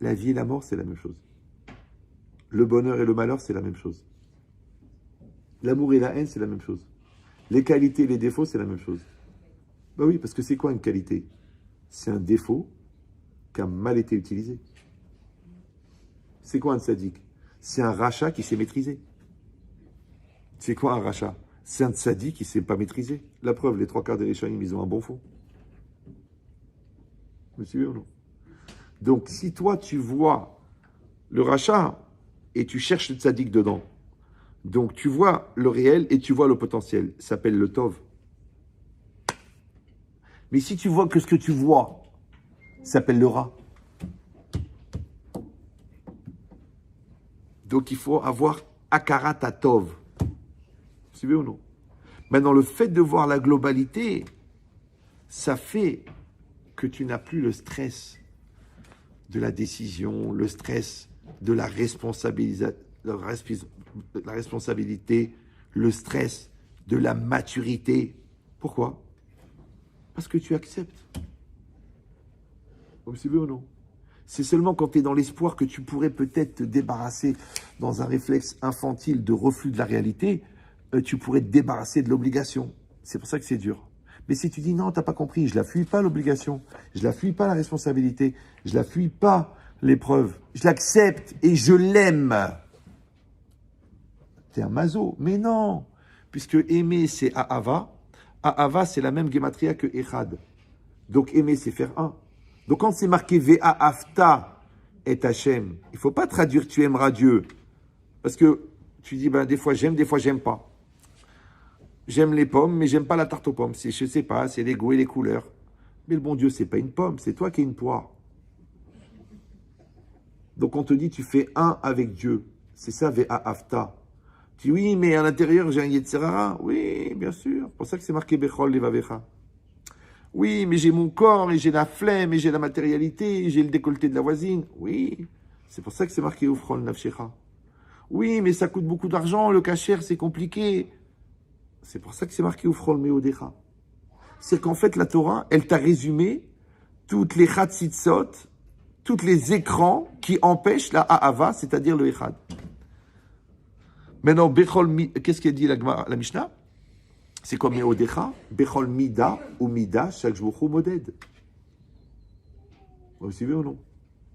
La vie et la mort, c'est la même chose. Le bonheur et le malheur, c'est la même chose. L'amour et la haine, c'est la même chose. Les qualités et les défauts, c'est la même chose. Ben oui, parce que c'est quoi une qualité? C'est un défaut qui a mal été utilisé. C'est quoi un tzaddik? C'est un rachat qui s'est maîtrisé. C'est quoi un rachat? C'est un tzaddik qui ne s'est pas maîtrisé. La preuve, les 3/4 des Rishonim, ils ont un bon fond. Vous me suivez ou non? Donc, si toi, tu vois le rachat et tu cherches le tzaddik dedans, donc tu vois le réel et tu vois le potentiel, ça s'appelle le tov. Mais si tu vois que ce que tu vois, ça s'appelle le rat. Donc, il faut avoir akarat atov. Vous suivez ou non? Maintenant, le fait de voir la globalité, ça fait que tu n'as plus le stress de la décision, le stress de la responsabilité, le stress de la maturité. Pourquoi? Parce que tu acceptes. Vous me suivez ou non? C'est seulement quand tu es dans l'espoir que tu pourrais peut-être te débarrasser dans un réflexe infantile de reflux de la réalité, tu pourrais te débarrasser de l'obligation. C'est pour ça que c'est dur. Mais si tu dis non, t'as pas compris, je la fuis pas l'obligation, je la fuis pas la responsabilité, je la fuis pas l'épreuve, je l'accepte et je l'aime. T'es un maso. Mais non, puisque aimer c'est Ahava, Ahava c'est la même gematria que Echad. Donc aimer c'est faire un. Donc quand c'est marqué Ve'afta et Hachem, il ne faut pas traduire tu aimeras Dieu. Parce que tu dis des fois j'aime pas. J'aime les pommes, mais j'aime pas la tarte aux pommes. Je sais pas, c'est les goûts et les couleurs. Mais le bon Dieu, c'est pas une pomme, c'est toi qui es une poire. Donc on te dit tu fais un avec Dieu. C'est ça Ve'afta. Tu dis oui, mais à l'intérieur j'ai un Yetzirara. Oui, bien sûr. C'est pour ça que c'est marqué Bechol Levavecha. Oui, mais j'ai mon corps, et j'ai la flemme, et j'ai la matérialité, et j'ai le décolleté de la voisine. Oui, c'est pour ça que c'est marqué Ufron Nafshecha. Oui, mais ça coûte beaucoup d'argent, le kasher, c'est compliqué. C'est pour ça que c'est marqué Ufron Meodecha. C'est qu'en fait, la Torah, elle t'a résumé toutes les chatzitsot, tous les écrans qui empêchent la Ahava, c'est-à-dire le Echad. Maintenant, qu'est-ce qu'elle dit la Mishnah? C'est comme Meodecha, Bechol Mida ou Mida, chaque jour Moded. Vous suivez ou non?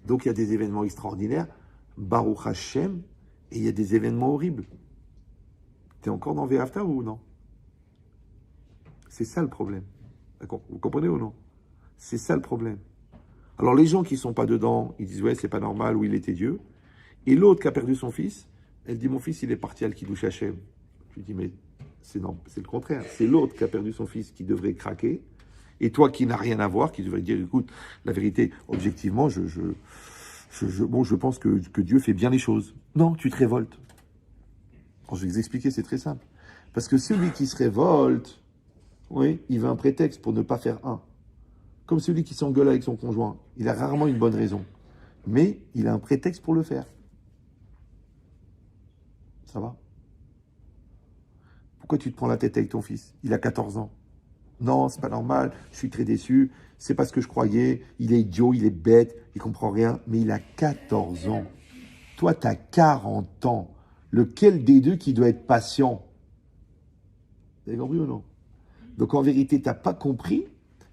Donc il y a des événements extraordinaires, Baruch Hashem, et il y a des événements horribles. Tu es encore dans Ve'afta ou non? C'est ça le problème. Vous comprenez ou non? C'est ça le problème. Alors les gens qui ne sont pas dedans, ils disent ouais, c'est pas normal, ou il était Dieu. Et l'autre qui a perdu son fils, elle dit mon fils, il est parti à Kiddush Hashem. Je lui dis mais. C'est le contraire. C'est l'autre qui a perdu son fils qui devrait craquer. Et toi qui n'as rien à voir, qui devrait dire, écoute, la vérité, objectivement, je pense que Dieu fait bien les choses. Non, tu te révoltes. Alors, je vais vous expliquer, c'est très simple. Parce que celui qui se révolte, oui, il veut un prétexte pour ne pas faire un. Comme celui qui s'engueule avec son conjoint. Il a rarement une bonne raison. Mais il a un prétexte pour le faire. Ça va? Pourquoi tu te prends la tête avec ton fils? Il a 14 ans. Non, c'est pas normal, je suis très déçu, c'est pas ce que je croyais, il est idiot, il est bête, il comprend rien, mais il a 14 ans. Toi, tu as 40 ans. Lequel des deux qui doit être patient? Vous avez compris ou non? Donc en vérité, tu n'as pas compris.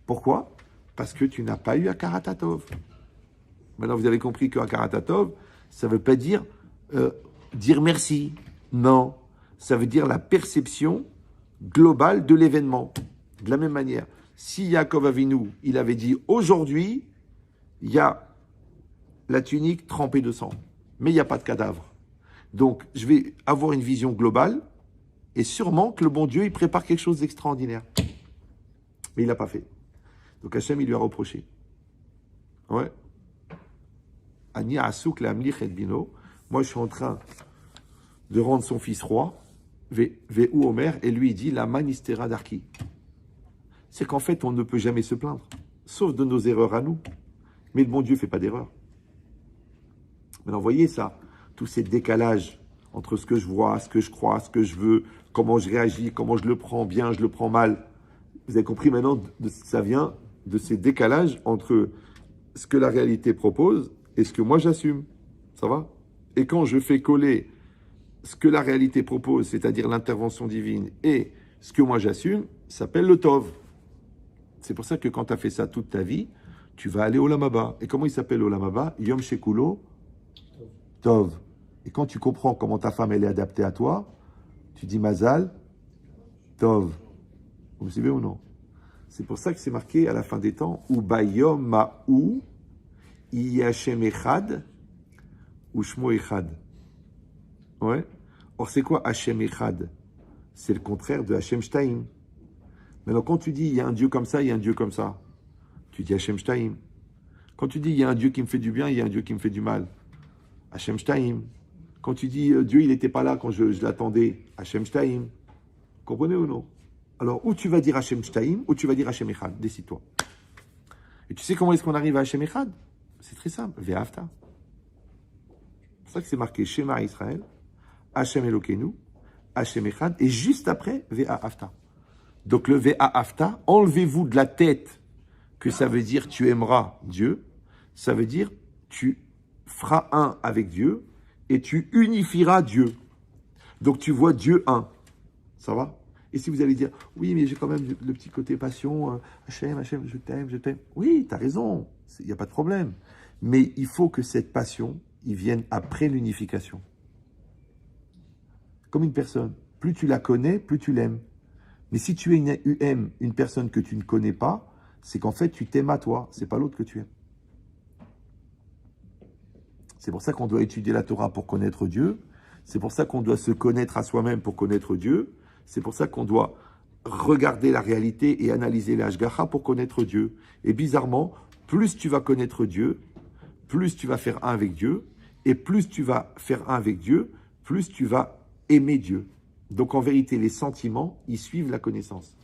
Pourquoi? Parce que tu n'as pas eu Akaratatov. Maintenant, vous avez compris que Akaratatov, ça ne veut pas dire dire merci. Non. Ça veut dire la perception globale de l'événement. De la même manière, si Yaakov Avinu, il avait dit aujourd'hui, il y a la tunique trempée de sang, mais il n'y a pas de cadavre. Donc, je vais avoir une vision globale et sûrement que le bon Dieu, il prépare quelque chose d'extraordinaire. Mais il ne l'a pas fait. Donc, Hachem, il lui a reproché. Ouais. Ani asuk la amlich et bino. Moi, je suis en train de rendre son fils roi. Ve'u Omer, et lui il dit la manistera d'Arki. C'est qu'en fait on ne peut jamais se plaindre, sauf de nos erreurs à nous. Mais le bon Dieu ne fait pas d'erreur. Maintenant, vous voyez ça, tous ces décalages entre ce que je vois, ce que je crois, ce que je veux, comment je réagis, comment je le prends bien, je le prends mal. Vous avez compris maintenant, ça vient de ces décalages entre ce que la réalité propose et ce que moi j'assume. Ça va? Et quand je fais coller ce que la réalité propose, c'est-à-dire l'intervention divine, et ce que moi j'assume, s'appelle le Tov. C'est pour ça que quand tu as fait ça toute ta vie, tu vas aller au Lamaba. Et comment il s'appelle au Lamaba? Yom Shekulo Tov. Et quand tu comprends comment ta femme elle est adaptée à toi, tu dis Mazal Tov. Vous suivez ou non? C'est pour ça que c'est marqué à la fin des temps, ou Bayom Ma'u Yashem Echad ou Shmo Echad. Ouais. Or, c'est quoi Hashem Echad? C'est le contraire de Hashem Shtaim. Maintenant, quand tu dis il y a un Dieu comme ça, il y a un Dieu comme ça, tu dis Hashem Shtaim. Quand tu dis il y a un Dieu qui me fait du bien, il y a un Dieu qui me fait du mal, Hashem Shtaim. Quand tu dis Dieu, il n'était pas là quand je l'attendais, Hashem Shtaim. Comprenez ou non? Alors, ou tu vas dire Hashem Shtaim, ou tu vas dire Hashem Echad. Décide-toi. Et tu sais comment est-ce qu'on arrive à Hashem Echad? C'est très simple. Ve'afta. C'est pour ça que c'est marqué Shema Israël. Hashem Elokeinu, Hashem Echad, et juste après, Ve'afta. Donc le Ve'afta, enlevez-vous de la tête que ça veut dire tu aimeras Dieu, ça veut dire tu feras un avec Dieu et tu unifieras Dieu. Donc tu vois Dieu un. Ça va? Et si vous allez dire, oui, mais j'ai quand même le petit côté passion, Hachem, je t'aime, je t'aime. Oui, tu as raison, il n'y a pas de problème. Mais il faut que cette passion, il vienne après l'unification. Comme une personne, plus tu la connais, plus tu l'aimes. Mais si tu aimes une personne que tu ne connais pas, c'est qu'en fait, tu t'aimes à toi, c'est pas l'autre que tu aimes. C'est pour ça qu'on doit étudier la Torah pour connaître Dieu. C'est pour ça qu'on doit se connaître à soi-même pour connaître Dieu. C'est pour ça qu'on doit regarder la réalité et analyser l'Ashgacha pour connaître Dieu. Et bizarrement, plus tu vas connaître Dieu, plus tu vas faire un avec Dieu. Et plus tu vas faire un avec Dieu, plus tu vas aimer Dieu. Donc en vérité, les sentiments, ils suivent la connaissance.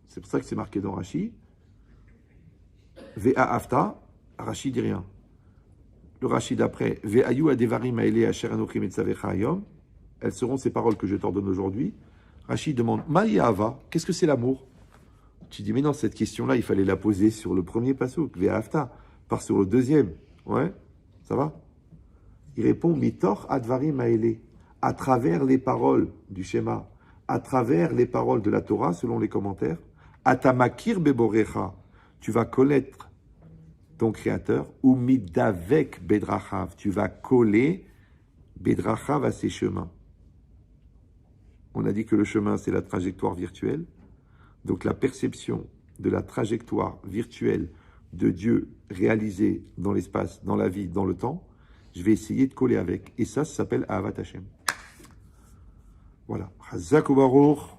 C'est pour ça que c'est marqué dans Rashi. Ve'a afta, Rashi dit rien. Le Rashi d'après, Ve'ayu adevarim aele asher anochim etzavecha hayom. Elles seront ces paroles que je t'ordonne aujourd'hui. Rashi demande, Ma'yava, qu'est-ce que c'est l'amour? Tu dis, mais non, cette question-là, il fallait la poser sur le premier passouk, Ve'a afta, pas sur le deuxième. Ouais, ça va? Il répond, Mitor advarim aele, à travers les paroles du schéma, à travers les paroles de la Torah, selon les commentaires, Atamakir beborecha, tu vas connaître ton Créateur, ou midavek bedrachav, tu vas coller bedrachav à ses chemins. On a dit que le chemin, c'est la trajectoire virtuelle. Donc la perception de la trajectoire virtuelle de Dieu réalisée dans l'espace, dans la vie, dans le temps, je vais essayer de coller avec. Et ça s'appelle Ahavat Hashem. Voilà. Chazak u'baruch.